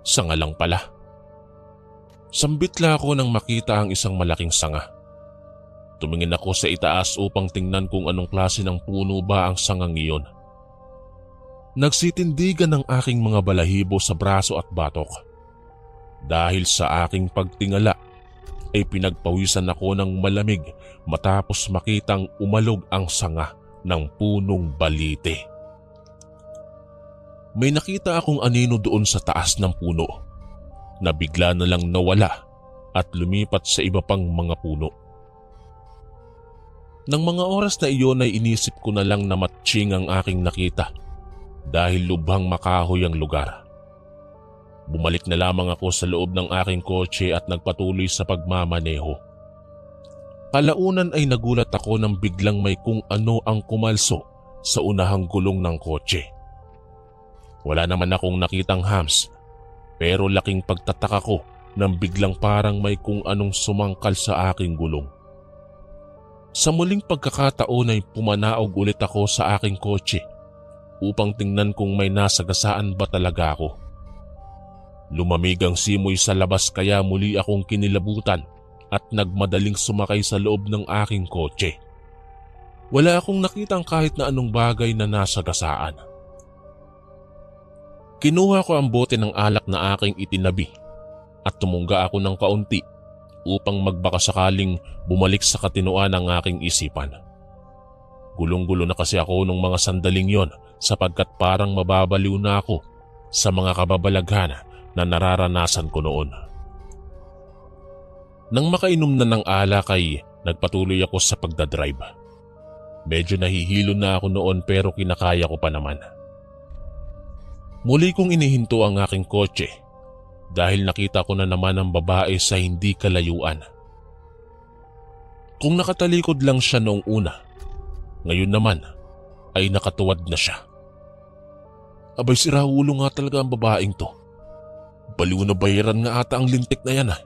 Sanga lang pala. Sambitla ako nang makita ang isang malaking sanga. Tumingin ako sa itaas upang tingnan kung anong klase ng puno ba ang sangang iyon. Nagsitindigan ang aking mga balahibo sa braso at batok. Dahil sa aking pagtingala ay pinagpawisan ako ng malamig matapos makitang umalog ang sanga ng punong balite. May nakita akong anino doon sa taas ng puno na bigla na lang nawala at lumipat sa iba pang mga puno. Nang mga oras na iyon ay inisip ko na lang na matching ang aking nakita dahil lubhang makahoy ang lugar. Bumalik na lamang ako sa loob ng aking kotse at nagpatuloy sa pagmamaneho. Kalaunan ay nagulat ako nang biglang may kung ano ang kumalso sa unahang gulong ng kotse. Wala naman akong nakitang hams, pero laking pagtataka ko nang biglang parang may kung anong sumangkal sa aking gulong. Sa muling pagkakataon ay pumanaog ulit ako sa aking kotse upang tingnan kung may nasagasaan ba talaga ako. Lumamig ang simoy sa labas kaya muli akong kinilabutan at nagmadaling sumakay sa loob ng aking kotse. Wala akong nakitang kahit na anong bagay na nasagasaan. Kinuha ko ang bote ng alak na aking itinabi at tumungga ako ng kaunti upang magbaka sakaling bumalik sa katinoan ang aking isipan. Gulong-gulo na kasi ako nung mga sandaling yon sapagkat parang mababaliw na ako sa mga kababalaghan na nararanasan ko noon. Nang makainom na ng alak ay nagpatuloy ako sa pagdadrive. Medyo nahihilo na ako noon pero kinakaya ko pa naman. Muli kong inihinto ang aking kotse dahil nakita ko na naman ang babae sa hindi kalayuan. Kung nakatalikod lang siya noong una, ngayon naman ay nakatuwad na siya. Abay, siraulo nga talaga ang babaeng to. Baliw na bayaran nga ata ang lintik na yan ah.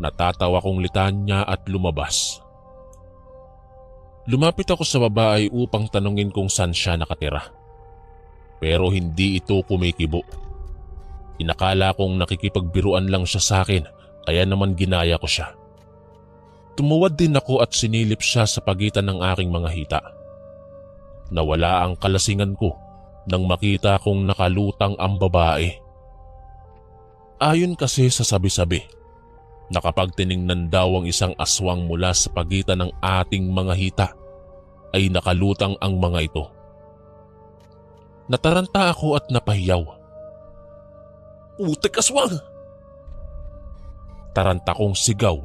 Natatawa kong litanya at lumabas. Lumapit ako sa babae upang tanungin kung saan siya nakatira. Pero hindi ito kumikibo. Inakala kong nakikipagbiruan lang siya sa akin kaya naman ginaya ko siya. Tumuwad din ako at sinilip siya sa pagitan ng aking mga hita. Nawala ang kalasingan ko nang makita kong nakalutang ang babae. Ayon kasi sa sabi-sabi, na kapag tiningnan daw ang isang aswang mula sa pagitan ng ating mga hita, ay nakalutang ang mga ito. Nataranta ako at napahiyaw. Utek, aswang! Taranta kong sigaw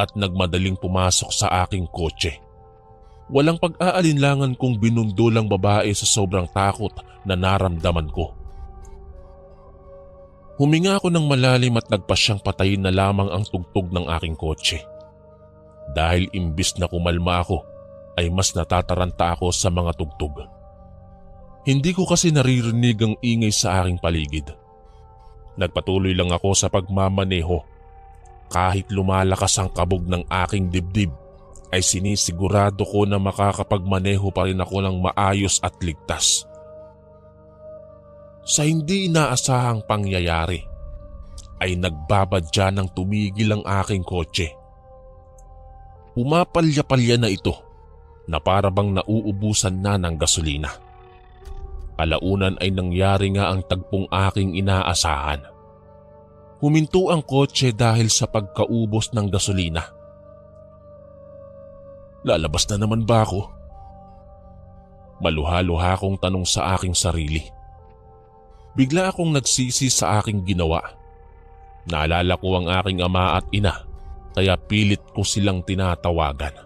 at nagmadaling pumasok sa aking kotse. Walang pag-aalinlangan kong binundol ang babae sa sobrang takot na naramdaman ko. Huminga ako ng malalim at nagpasyang patayin na lamang ang tugtog ng aking kotse. Dahil imbis na kumalma ako, ay mas natataranta ako sa mga tugtog. Hindi ko kasi naririnig ang ingay sa aking paligid. Nagpatuloy lang ako sa pagmamaneho. Kahit lumalakas ang kabog ng aking dibdib, ay sinisigurado ko na makakapagmaneho pa rin ako ng maayos at ligtas. Sa hindi inaasahang pangyayari, ay nagbabadya ng tumigil ang aking kotse. Pumapalya-palya na ito na para bang nauubusan na ng gasolina. Alaunan ay nangyari nga ang tagpong aking inaasahan. Huminto ang kotse dahil sa pagkaubos ng gasolina. Lalabas na naman ba ako? Maluha-luha akong tanong sa aking sarili. Bigla akong nagsisi sa aking ginawa. Naalala ko ang aking ama at ina, kaya pilit ko silang tinatawagan.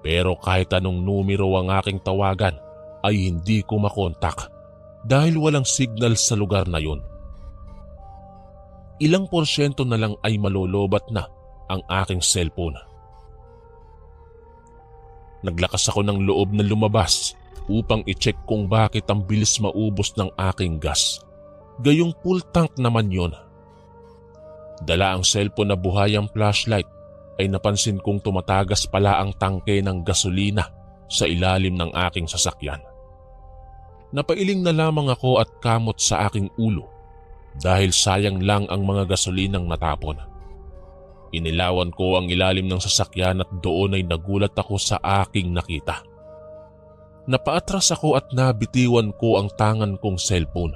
Pero kahit anong numero ang aking tawagan ay hindi ko makontak dahil walang signal sa lugar na yun. Ilang porsyento na lang ay malolobat na ang aking cellphone. Naglakas ako ng loob na lumabas upang i-check kung bakit ang bilis maubos ng aking gas. Gayong full tank naman yon. Dala ang cellphone na buhay ang flashlight ay napansin kong tumatagas pala ang tangke ng gasolina sa ilalim ng aking sasakyan. Napailing na lamang ako at kamot sa aking ulo dahil sayang lang ang mga gasolinang natapon. Inilawan ko ang ilalim ng sasakyan at doon ay nagulat ako sa aking nakita. Napaatras ako at nabitiwan ko ang tangan kong cellphone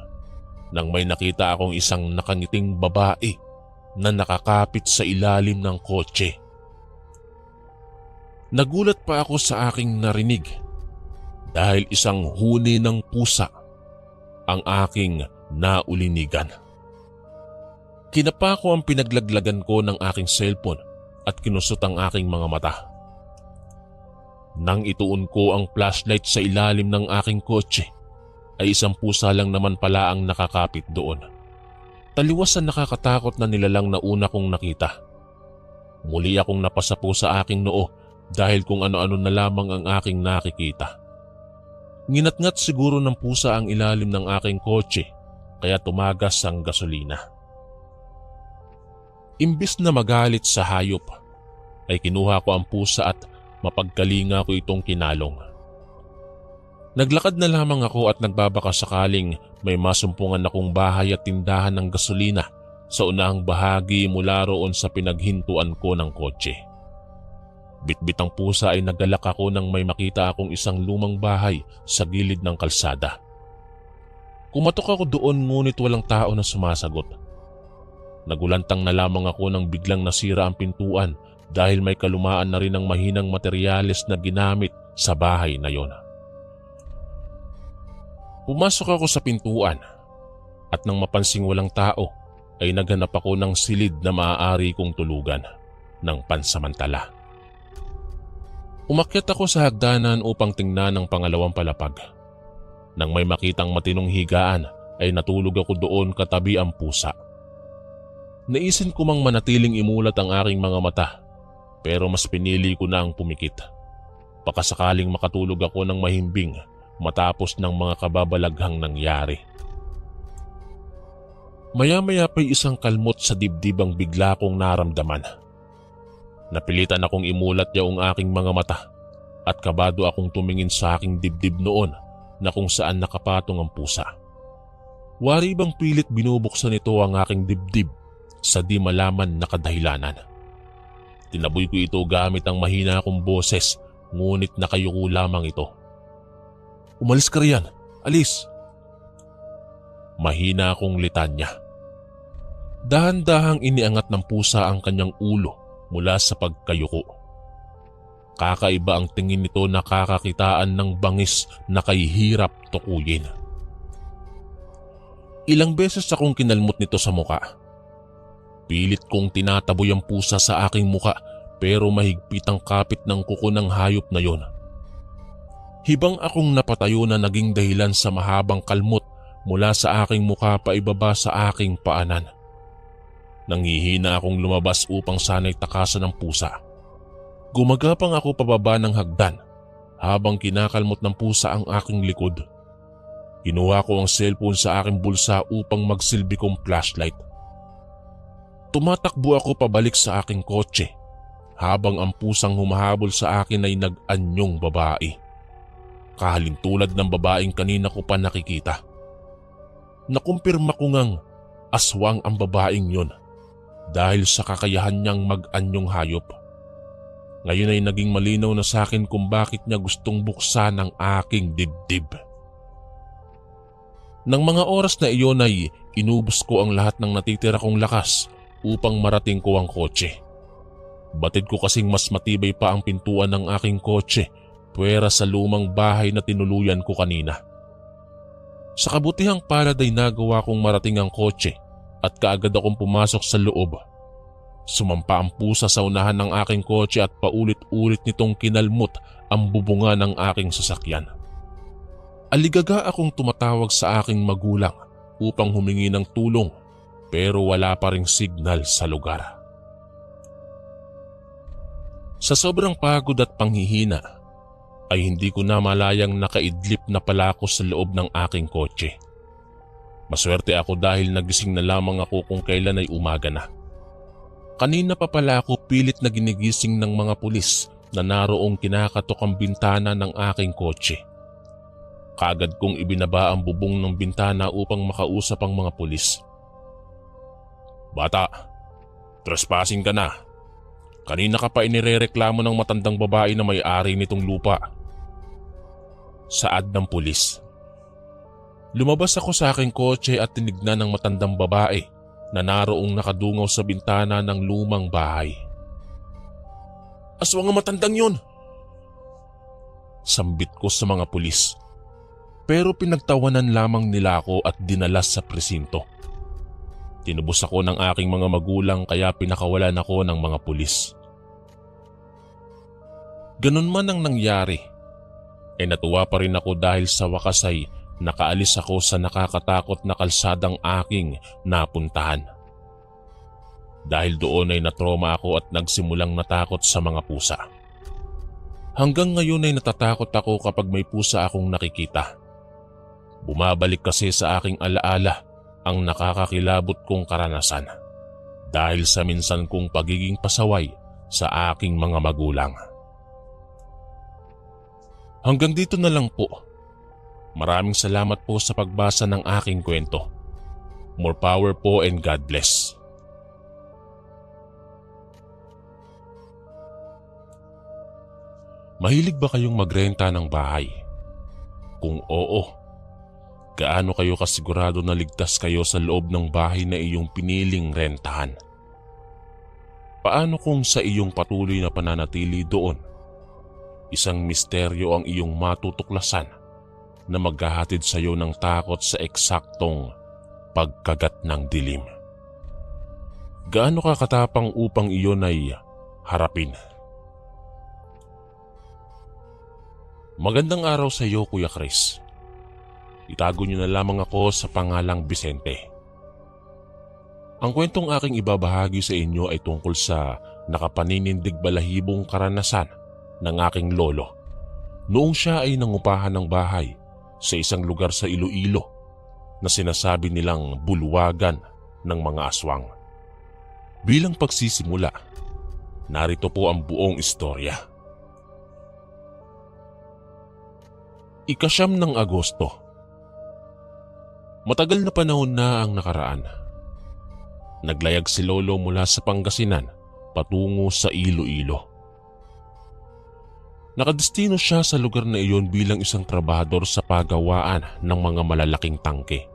nang may nakita akong isang nakangiting babae na nakakapit sa ilalim ng kotse. Nagulat pa ako sa aking narinig dahil isang huni ng pusa ang aking naulinigan. Kinapa ko ang pinaglaglagan ko ng aking cellphone at kinusot ang aking mga mata. Nang ituon ko ang flashlight sa ilalim ng aking kotse, ay isang pusa lang naman pala ang nakakapit doon. Taliwas sa nakakatakot na nilalang na una kong nakita. Muli akong napasapo sa aking noo dahil kung ano-ano na lamang ang aking nakikita. Nginatngat siguro ng pusa ang ilalim ng aking kotse kaya tumagas ang gasolina. Imbis na magalit sa hayop, ay kinuha ko ang pusa at mapagkalinga ko itong kinalong. Naglakad na lamang ako at nagbabaka sakaling may masumpungan akong bahay at tindahan ng gasolina sa unahang bahagi mula roon sa pinaghintuan ko ng kotse. Bitbit ang pusa ay nagalak ako nang may makita akong isang lumang bahay sa gilid ng kalsada. Kumatok ako doon ngunit walang tao na sumasagot. Nagulantang na lamang ako nang biglang nasira ang pintuan dahil may kalumaan na rin ang mahinang materyales na ginamit sa bahay na yon. Pumasok ako sa pintuan at nang mapansing walang tao ay naghanap ako ng silid na maaari kong tulugan ng pansamantala. Umakyat ako sa hagdanan upang tingnan ang pangalawang palapag. Nang may makitang matinong higaan ay natulog ako doon katabi ang pusa. Naisin ko mang manatiling imulat ang aking mga mata, pero mas pinili ko na ang pumikit. Baka sakaling makatulog ako ng mahimbing matapos ng mga kababalaghang nangyari. Maya-maya pa'y isang kalmot sa dibdib ang bigla kong naramdaman. Napilitan akong imulat yaong aking mga mata at kabado akong tumingin sa aking dibdib noon na kung saan nakapatong ang pusa. Wari bang pilit binubuksan nito ang aking dibdib sa di malaman na kadahilanan. Tinaboy ko ito gamit ang mahina kong boses, ngunit nakayuko lamang ito. "Umalis ka riyan, alis!" Mahina akong litanya. Dahan-dahang iniangat ng pusa ang kanyang ulo mula sa pagkayuko. Kakaiba ang tingin nito na kakakitaan ng bangis na kay hirap tukuyin. Ilang beses akong kinalmot nito sa muka. Pilit kong tinataboy ang pusa sa aking muka pero mahigpit ang kapit ng kuko ng hayop na yon. Hibang akong napatayo na naging dahilan sa mahabang kalmot mula sa aking muka paibaba sa aking paanan. Nanghihina akong lumabas upang sana'y takasan ng pusa. Gumagapang ako pababa ng hagdan habang kinakalmot ng pusa ang aking likod. Kinuha ko ang cellphone sa aking bulsa upang magsilbi kong flashlight. Tumatakbo ako pabalik sa aking kotse habang ang pusang humahabol sa akin ay nag-anyong babae. Kahalintulad ng babaeng kanina ko pa nakikita. Nakumpirma ko ngang aswang ang babaeng yon dahil sa kakayahan niyang mag-anyong hayop. Ngayon ay naging malinaw na sa akin kung bakit niya gustong buksan ang aking dibdib. Nang mga oras na iyon ay inubos ko ang lahat ng natitira kong lakas upang marating ko ang kotse. Batid ko kasing mas matibay pa ang pintuan ng aking kotse puwera sa lumang bahay na tinuluyan ko kanina. Sa kabutihang palad ay nagawa kong marating ang kotse at kaagad akong pumasok sa loob. Sumampa ang pusa sa unahan ng aking kotse at paulit-ulit nitong kinalmot ang bubunga ng aking sasakyan. Aligaga akong tumatawag sa aking magulang upang humingi ng tulong pero wala pa ring signal sa lugar. Sa sobrang pagod at panghihina ay hindi ko na malayang nakaidlip na pala ako sa loob ng aking kotse. Maswerte ako dahil nagising na lamang ako kung kailan ay umaga na. Kanina pa pala ako pilit na ginigising ng mga pulis na naroong kinakatok ang bintana ng aking kotse. Kaagad kong ibinaba ang bubong ng bintana upang makausap ang mga pulis. "Bata, trespassing ka na. Kanina ka pa inirereklamo ng matandang babae na may-ari nitong lupa." Saad ng pulis. Lumabas ako sa aking kotse at tinignan ng matandang babae na naroong nakadungaw sa bintana ng lumang bahay. "Aswang ang matandang yun!" Sambit ko sa mga pulis. Pero pinagtawanan lamang nila ako at dinala sa presinto. Tinubos ako ng aking mga magulang kaya pinakawalan ako ng mga pulis. Ganun man ang nangyari, ay natuwa pa rin ako dahil sa wakas ay nakaalis ako sa nakakatakot na kalsadang aking napuntahan. Dahil doon ay natroma ako at nagsimulang natakot sa mga pusa. Hanggang ngayon ay natatakot ako kapag may pusa akong nakikita. Bumabalik kasi sa aking alaala ang nakakakilabot kong karanasan dahil sa minsan kong pagiging pasaway sa aking mga magulang. Hanggang dito na lang po. Maraming salamat po sa pagbasa ng aking kwento. More power po and God bless. Mahilig ba kayong magrenta ng bahay? Kung oo, gaano kayo kasigurado na ligtas kayo sa loob ng bahay na iyong piniling rentahan? Paano kung sa iyong patuloy na pananatili doon, isang misteryo ang iyong matutuklasan na maghahatid sa iyo ng takot sa eksaktong pagkagat ng dilim? Gaano ka katapang upang iyon ay harapin? Magandang araw sa iyo, Kuya Chris. Itago niyo na lamang ako sa pangalang Vicente. Ang kwentong aking ibabahagi sa inyo ay tungkol sa nakapaninindig balahibong karanasan ng aking lolo noong siya ay nangupahan ng bahay sa isang lugar sa Iloilo na sinasabi nilang bulwagan ng mga aswang. Bilang pagsisimula, narito po ang buong istorya. Ika-9 ng Agosto. Matagal na panahon na ang nakaraan. Naglayag si Lolo mula sa Pangasinan patungo sa Iloilo. Nakadestino siya sa lugar na iyon bilang isang trabahador sa pagawaan ng mga malalaking tangke.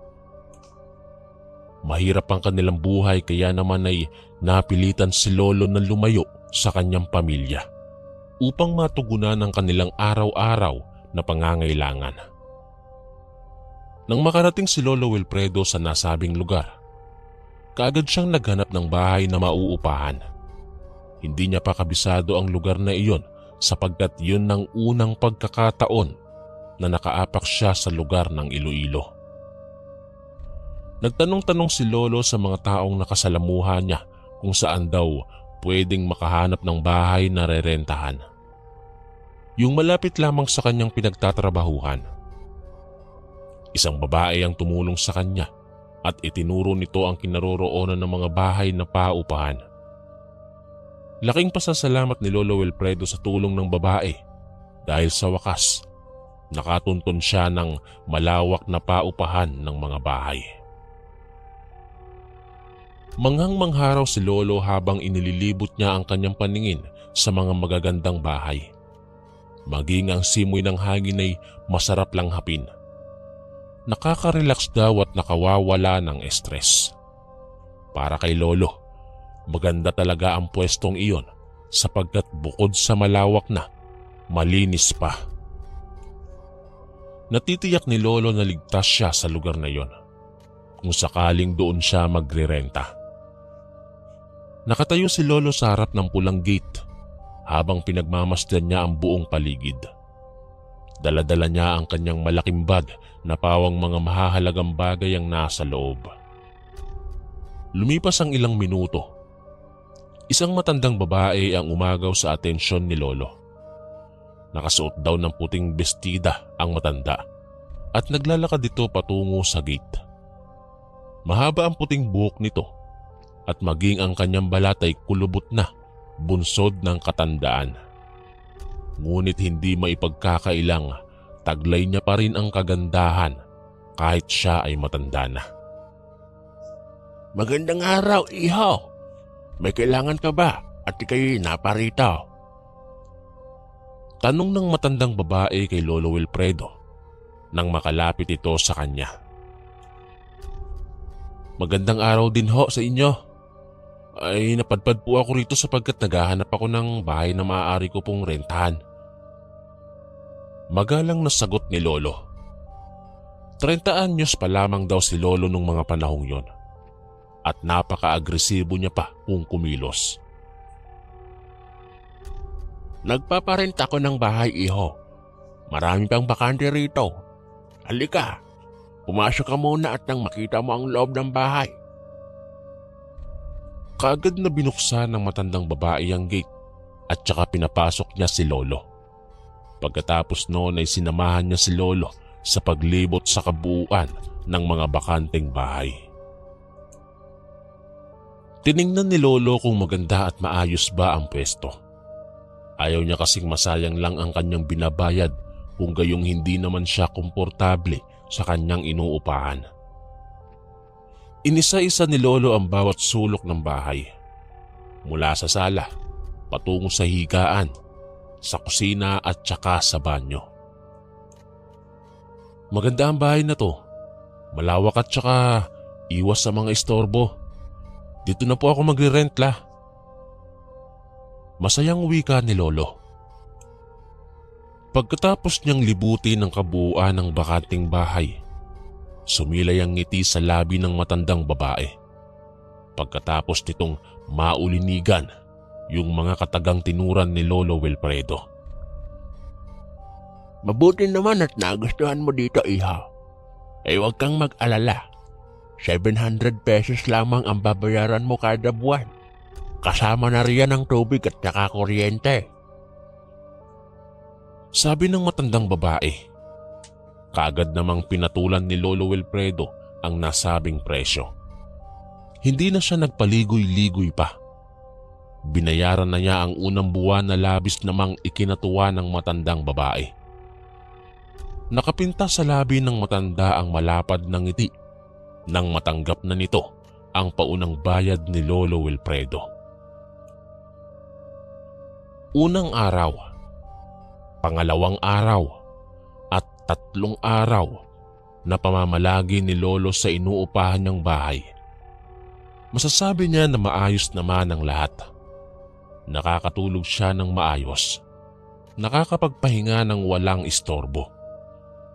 Mahirap ang kanilang buhay kaya naman ay napilitan si Lolo na lumayo sa kanyang pamilya upang matugunan ang kanilang araw-araw na pangangailangan. Nang makarating si Lolo Wilfredo sa nasabing lugar, kaagad siyang naghanap ng bahay na mauupahan. Hindi niya pa kabisado ang lugar na iyon sapagkat yun ang unang pagkakataon na nakaapak siya sa lugar ng Iloilo. Nagtanong-tanong si Lolo sa mga taong nakasalamuhan niya kung saan daw pwedeng makahanap ng bahay na rerentahan. Yung malapit lamang sa kanyang pinagtatrabahuhan. Isang babae ang tumulong sa kanya at itinuro nito ang kinaroroonan ng mga bahay na paupahan. Laking pasasalamat ni Lolo Wilfredo sa tulong ng babae dahil sa wakas, nakatuntun siya ng malawak na paupahan ng mga bahay. Manghang-mangharaw si Lolo habang inililibot niya ang kanyang paningin sa mga magagandang bahay. Maging ang simoy ng hangin ay masarap lang hapin. Nakaka-relax daw at nakawawala ng stress. Para kay Lolo, maganda talaga ang pwestong iyon sapagkat bukod sa malawak na, malinis pa. Natitiyak ni Lolo na ligtas siya sa lugar na iyon kung sakaling doon siya magrerenta. Nakatayo si Lolo sa harap ng pulang gate habang pinagmamasdan niya ang buong paligid. Dala-dala niya ang kanyang malaking bag na pawang mga mahahalagang bagay ang nasa loob. Lumipas ang ilang minuto. Isang matandang babae ang umagaw sa atensyon ni Lolo. Nakasuot daw ng puting bestida ang matanda at naglalakad ito patungo sa gate. Mahaba ang puting buhok nito at maging ang kanyang balat ay kulubot na, bunsod ng katandaan. Ngunit hindi maipagkakailang, taglay niya pa rin ang kagandahan kahit siya ay matanda na. Magandang araw, iho. May kailangan ka ba at ika'y naparito? Tanong ng matandang babae kay Lolo Wilfredo nang makalapit ito sa kanya. Magandang araw din ho sa inyo. Ay napadpad po ako rito sapagkat naghahanap ako ng bahay na maaari ko pong rentahan. Magalang na sagot ni Lolo. 30 anyos pa lamang daw si Lolo nung mga panahong yon. At napaka-agresibo niya pa kung kumilos. Nagpaparenta ko ng bahay, iho. Marami pang bakante rito. Halika, pumasok ka muna at nang makita mo ang loob ng bahay. Kaagad na binuksan ng matandang babae ang gate at saka pinapasok niya si Lolo. Pagkatapos noon ay sinamahan niya si Lolo sa paglibot sa kabuuan ng mga bakanteng bahay. Tiningnan ni Lolo kung maganda at maayos ba ang pwesto. Ayaw niya kasing masayang lang ang kanyang binabayad kung gayong hindi naman siya komportable sa kanyang inuupahan. Inisa-isa ni Lolo ang bawat sulok ng bahay. Mula sa sala, patungo sa higaan, sa kusina at saka sa banyo. Maganda ang bahay na to. Malawak at saka iwas sa mga istorbo. Dito na po ako magre-rent la. Masayang wika ni Lolo. Pagkatapos niyang libutin ang kabuuan ng bakanting bahay, sumilay ang ngiti sa labi ng matandang babae. Pagkatapos nitong maulinigan yung mga katagang tinuran ni Lolo Wilfredo. Mabuti naman at nagustuhan mo dito, iha. Huwag kang mag-alala. 700 pesos lamang ang babayaran mo kada buwan. Kasama na riyan ang tubig at saka kuryente. Sabi ng matandang babae. Kaagad namang pinatulan ni Lolo Wilfredo ang nasabing presyo. Hindi na siya nagpaligoy-ligoy pa. Binayaran na niya ang unang buwan na labis namang ikinatuwa ng matandang babae. Nakapinta sa labi ng matanda ang malapad na ngiti nang matanggap na nito ang paunang bayad ni Lolo Wilfredo. Unang araw, pangalawang araw at tatlong araw na pamamalagi ni Lolo sa inuupahan niyang bahay. Masasabi niya na maayos naman ang lahat. Nakakatulog siya ng maayos, nakakapagpahinga ng walang istorbo,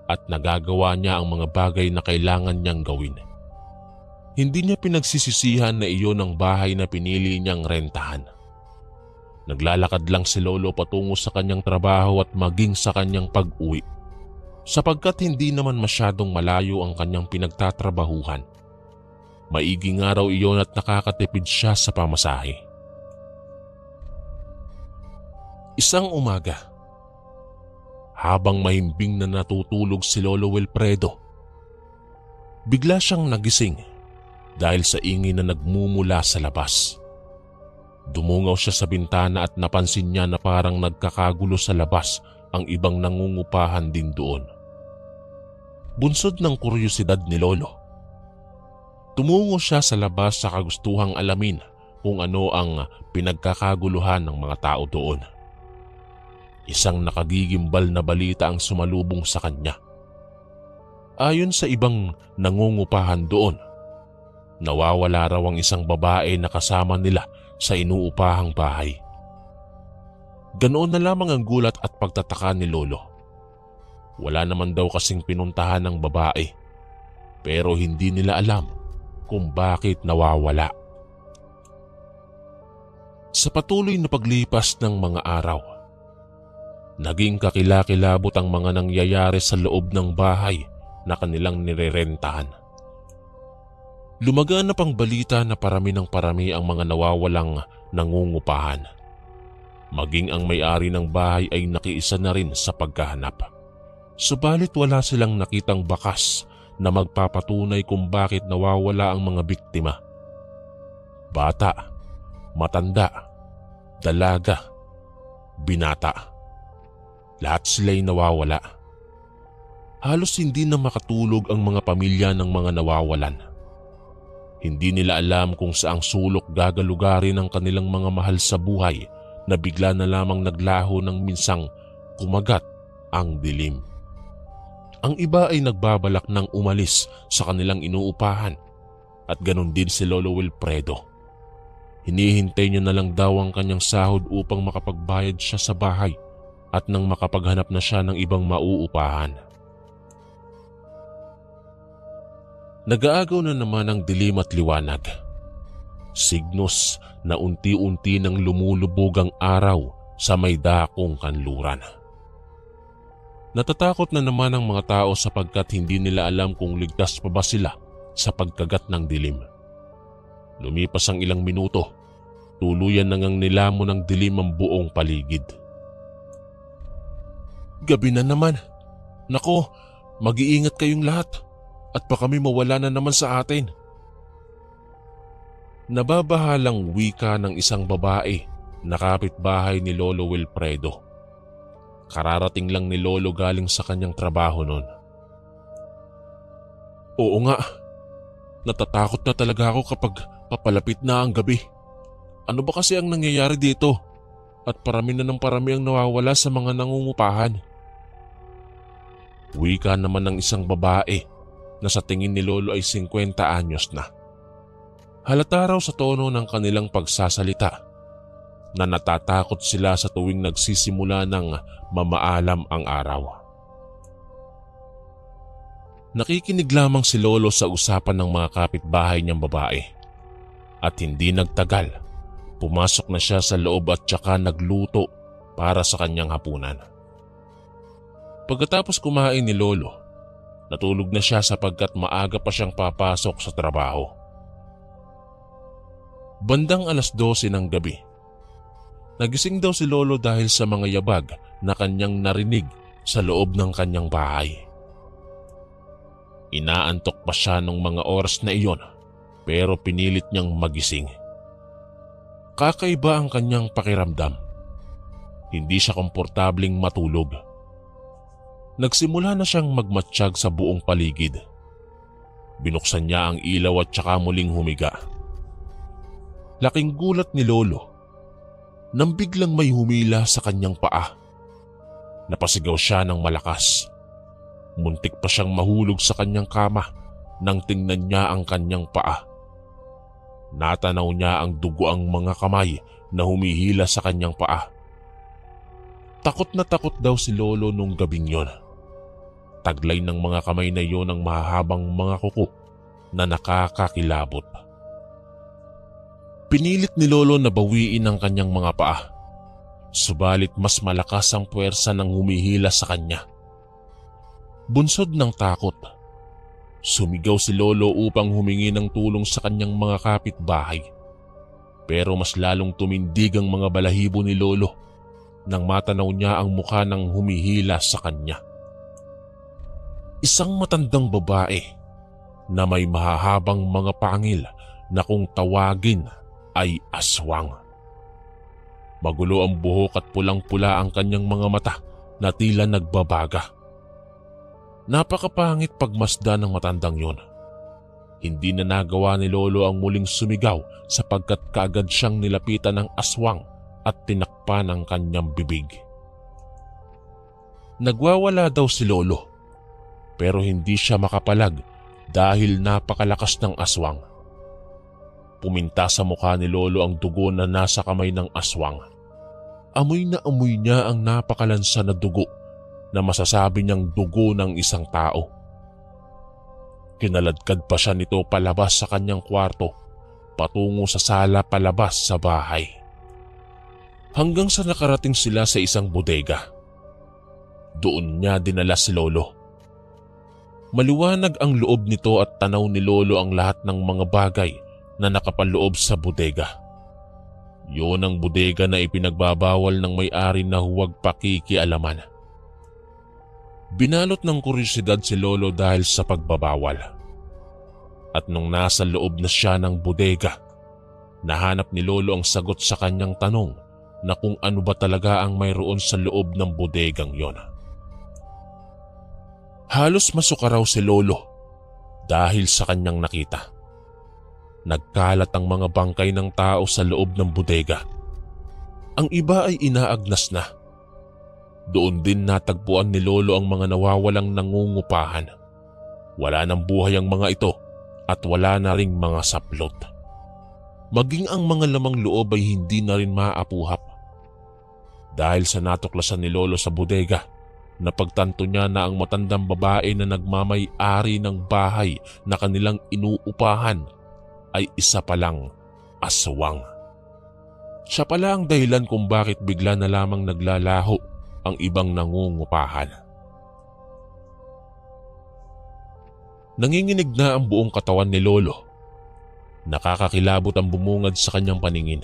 at nagagawa niya ang mga bagay na kailangan niyang gawin. Hindi niya pinagsisisihan na iyon ang bahay na pinili niyang rentahan. Naglalakad lang si Lolo patungo sa kanyang trabaho at maging sa kanyang pag-uwi, sapagkat hindi naman masyadong malayo ang kanyang pinagtatrabahuhan. Maiging araw iyon at nakakatipid siya sa pamasahe. Isang umaga, habang mahimbing na natutulog si Lolo Wilfredo, bigla siyang nagising dahil sa ingay na nagmumula sa labas. Dumungaw siya sa bintana at napansin niya na parang nagkakagulo sa labas ang ibang nangungupahan din doon. Bunsod ng kuryosidad ni Lolo, tumungo siya sa labas sa kagustuhang alamin kung ano ang pinagkakaguluhan ng mga tao doon. Isang nakagigimbal na balita ang sumalubong sa kanya. Ayon sa ibang nangungupahan doon, nawawala raw ang isang babae na kasama nila sa inuupahang bahay. Ganoon na lamang ang gulat at pagtataka ni Lolo. Wala naman daw kasing pinuntahan ng babae, pero hindi nila alam kung bakit nawawala. Sa patuloy na paglipas ng mga araw, naging kakilakilabot ang mga nangyayari sa loob ng bahay na kanilang nirerentahan. Lumaganap ang balita na parami ng parami ang mga nawawalang nangungupahan. Maging ang may-ari ng bahay ay nakiisa na rin sa pagkahanap. Subalit wala silang nakitang bakas na magpapatunay kung bakit nawawala ang mga biktima. Bata, matanda, dalaga, binata. Lahat sila'y nawawala. Halos hindi na makatulog ang mga pamilya ng mga nawawalan. Hindi nila alam kung saang sulok gagalugarin ang kanilang mga mahal sa buhay na bigla na lamang naglaho ng minsang kumagat ang dilim. Ang iba ay nagbabalak ng umalis sa kanilang inuupahan at ganun din si Lolo Wilfredo. Hinihintay niya na lang daw ang kanyang sahod upang makapagbayad siya sa bahay at nang makapaghanap na siya ng ibang mauupahan. Nag-aagaw na naman ang dilim at liwanag. Signos na unti-unti nang lumulubog ang araw sa may dakong kanluran. Natatakot na naman ang mga tao sapagkat hindi nila alam kung ligtas pa ba sila sa pagkagat ng dilim. Lumipas ang ilang minuto, tuluyan na ngang nilamon ng dilim ang buong paligid. Gabi na naman. Nako, mag-iingat kayong lahat at baka may mawala na naman sa atin. Nababahalang wika ng isang babae na kapitbahay ni Lolo Wilfredo. Kararating lang ni Lolo galing sa kanyang trabaho noon. Oo nga, natatakot na talaga ako kapag papalapit na ang gabi. Ano ba kasi ang nangyayari dito? At parami na ng parami ang nawawala sa mga nangungupahan. Wika naman ng isang babae na sa tingin ni Lolo ay 50 anyos na. Halata raw sa tono ng kanilang pagsasalita na natatakot sila sa tuwing nagsisimula ng mamaalam ang araw. Nakikinig lamang si Lolo sa usapan ng mga kapitbahay niyang babae at hindi nagtagal, pumasok na siya sa loob at saka nagluto para sa kanyang hapunan. Pagkatapos kumain ni Lolo, natulog na siya sapagkat maaga pa siyang papasok sa trabaho. Bandang 12:00 ng gabi, nagising daw si Lolo dahil sa mga yabag na kanyang narinig sa loob ng kanyang bahay. Inaantok pa siya nung mga oras na iyon pero pinilit niyang magising. Kakaiba ang kanyang pakiramdam. Hindi siya komportabling matulog. Nagsimula na siyang magmatsyag sa buong paligid. Binuksan niya ang ilaw at saka muling humiga. Laking gulat ni Lolo nang biglang may humila sa kanyang paa. Napasigaw siya ng malakas. Muntik pa siyang mahulog sa kanyang kama nang tingnan niya ang kanyang paa. Natanaw niya ang dugoang mga kamay na humihila sa kanyang paa. Takot na takot daw si Lolo nung gabing yon. Taglay ng mga kamay na yon ang mahahabang mga kuko na nakakakilabot. Pinilit ni Lolo na bawiin ang kanyang mga paa. Subalit mas malakas ang puwersa ng humihila sa kanya. Bunsod ng takot, sumigaw si Lolo upang humingi ng tulong sa kanyang mga kapitbahay. Pero mas lalong tumindig ang mga balahibo ni Lolo nang matanaw niya ang mukha ng humihila sa kanya. Isang matandang babae na may mahahabang mga pangil na kung tawagin ay aswang. Magulo ang buhok at pulang-pula ang kanyang mga mata na tila nagbabaga. Napakapangit pagmasdan ng matandang yon. Hindi na nagawa ni Lolo ang muling sumigaw sapagkat kaagad siyang nilapitan ng aswang at tinakpan ang kanyang bibig. Nagwawala daw si Lolo pero hindi siya makapalag dahil napakalakas ng aswang. Puminta sa mukha ni Lolo ang dugo na nasa kamay ng aswang. Amoy na amoy niya ang napakalansa na dugo na masasabi niyang dugo ng isang tao. Kinaladkad pa siya nito palabas sa kanyang kwarto, patungo sa sala palabas sa bahay. Hanggang sa nakarating sila sa isang bodega. Doon niya dinala si Lolo. Maliwanag ang loob nito at tanaw ni Lolo ang lahat ng mga bagay na nakapaloob sa bodega. Yun ang bodega na ipinagbabawal ng may-ari na huwag pakikialaman. Binalot ng kuryosidad si Lolo dahil sa pagbabawal. At nung nasa loob na siya ng bodega, nahanap ni Lolo ang sagot sa kanyang tanong na kung ano ba talaga ang mayroon sa loob ng bodegang yon. Halos masuka raw si Lolo dahil sa kanyang nakita. Nagkalat ang mga bangkay ng tao sa loob ng bodega. Ang iba ay inaagnas na. Doon din natagpuan ni Lolo ang mga nawawalang nangungupahan. Wala nang buhay ang mga ito at wala na ring mga saplot. Maging ang mga lamang loob ay hindi na rin maapuhap. Dahil sa natuklasan ni Lolo sa bodega, napagtanto niya na ang matandang babae na nagmamay-ari ng bahay na kanilang inuupahan ay isa palang aswang. Siya pala ang dahilan kung bakit bigla na lamang naglalaho ang ibang nangungupahan. Nanginginig na ang buong katawan ni Lolo. Nakakakilabot ang bumungad sa kanyang paningin.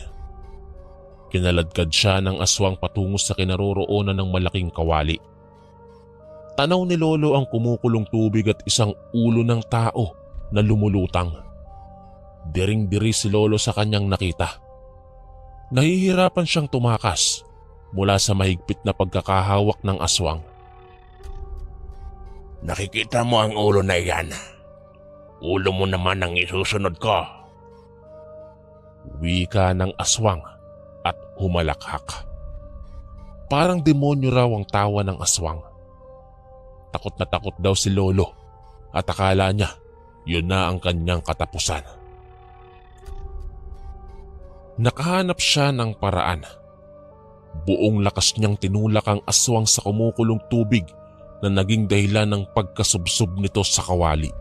Kinaladkad siya ng aswang patungo sa kinaroroonan ng malaking kawali. Tanaw ni Lolo ang kumukulong tubig at isang ulo ng tao na lumulutang. Diring-diri si Lolo sa kanyang nakita. Nahihirapan siyang tumakas mula sa mahigpit na pagkakahawak ng aswang. Nakikita mo ang ulo na iyan. Ulo mo naman ang isusunod ko. Wika ng aswang at humalakhak. Parang demonyo raw ang tawa ng aswang. Takot na takot daw si Lolo at akala niya yun na ang kanyang katapusan. Nakahanap siya ng paraan Buong lakas niyang tinulak ang aswang sa kumukulong tubig na naging dahilan ng pagkasubsob nito sa kawali.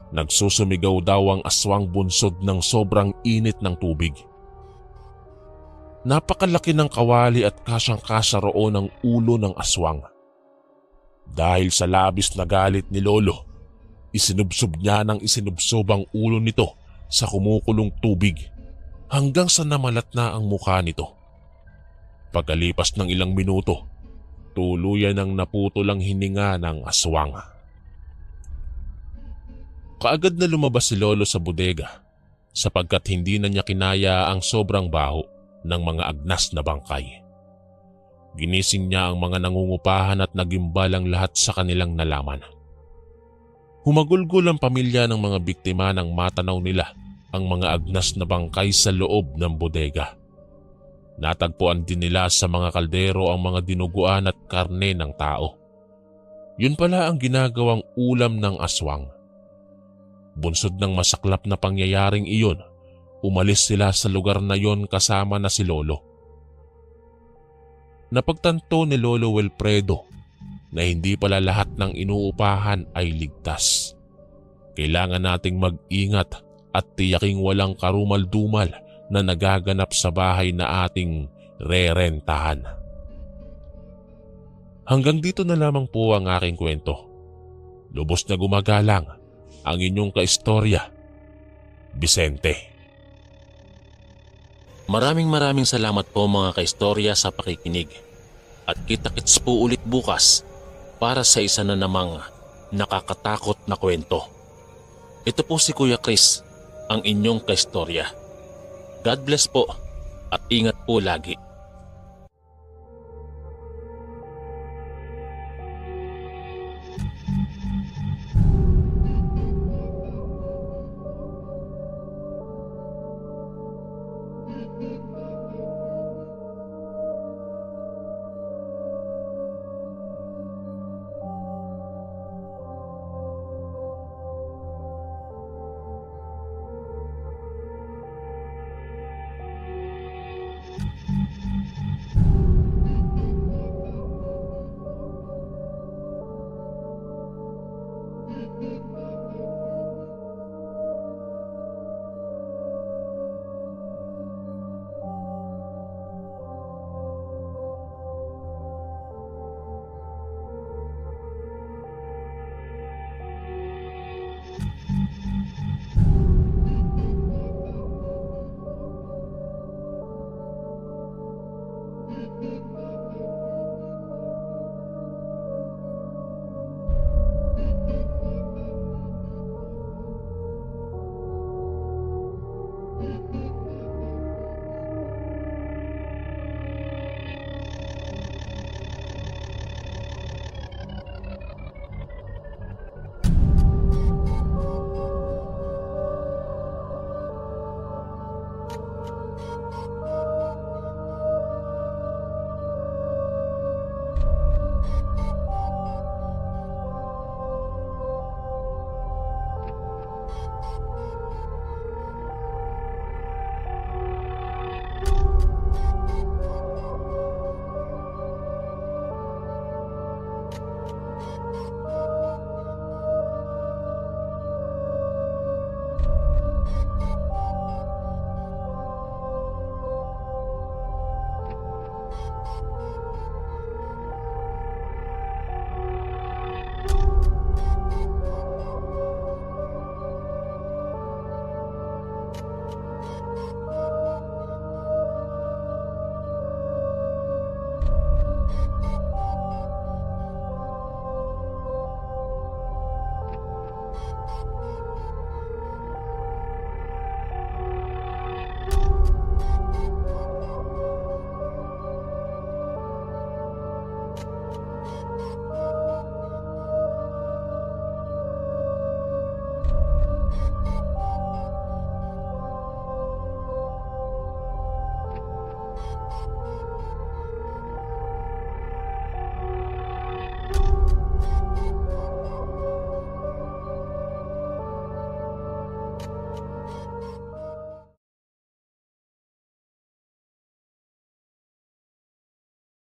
Nagsusumigaw daw ang aswang bunsod ng sobrang init ng tubig. Napakalaki ng kawali at kasyang-kasya roon ang ulo ng aswang. Dahil sa labis na galit ni Lolo, isinubsob niya ng isinubsob ang ulo nito sa kumukulong tubig hanggang sa namalat na ang mukha nito. Pagkalipas ng ilang minuto, tuluyan ang naputol ang hininga ng aswang. Kaagad na lumabas si Lolo sa bodega sapagkat hindi na niya kinaya ang sobrang baho ng mga agnas na bangkay. Ginising niya ang mga nangungupahan at nagimbal ang lahat sa kanilang nalaman. Humagulgol ang pamilya ng mga biktima nang matanaw nila ang mga agnas na bangkay sa loob ng bodega. Natagpuan din nila sa mga kaldero ang mga dinuguan at karne ng tao. Yun pala ang ginagawang ulam ng aswang. Bunsod ng masaklap na pangyayaring iyon, umalis sila sa lugar na yon kasama na si Lolo. Napagtanto ni Lolo Wilfredo na hindi pala lahat ng inuupahan ay ligtas. Kailangan nating mag-ingat at tiyaking walang karumal-dumal na nagaganap sa bahay na ating rerentahan. Hanggang dito na lamang po ang aking kwento. Lubos na gumagalang ang inyong kaistorya, Vicente. Maraming salamat po mga kaistorya sa pakikinig. At kita-kits po ulit bukas para sa isa na namang nakakatakot na kwento. Ito po si Kuya Chris, ang inyong kaistorya. God bless po at ingat po lagi.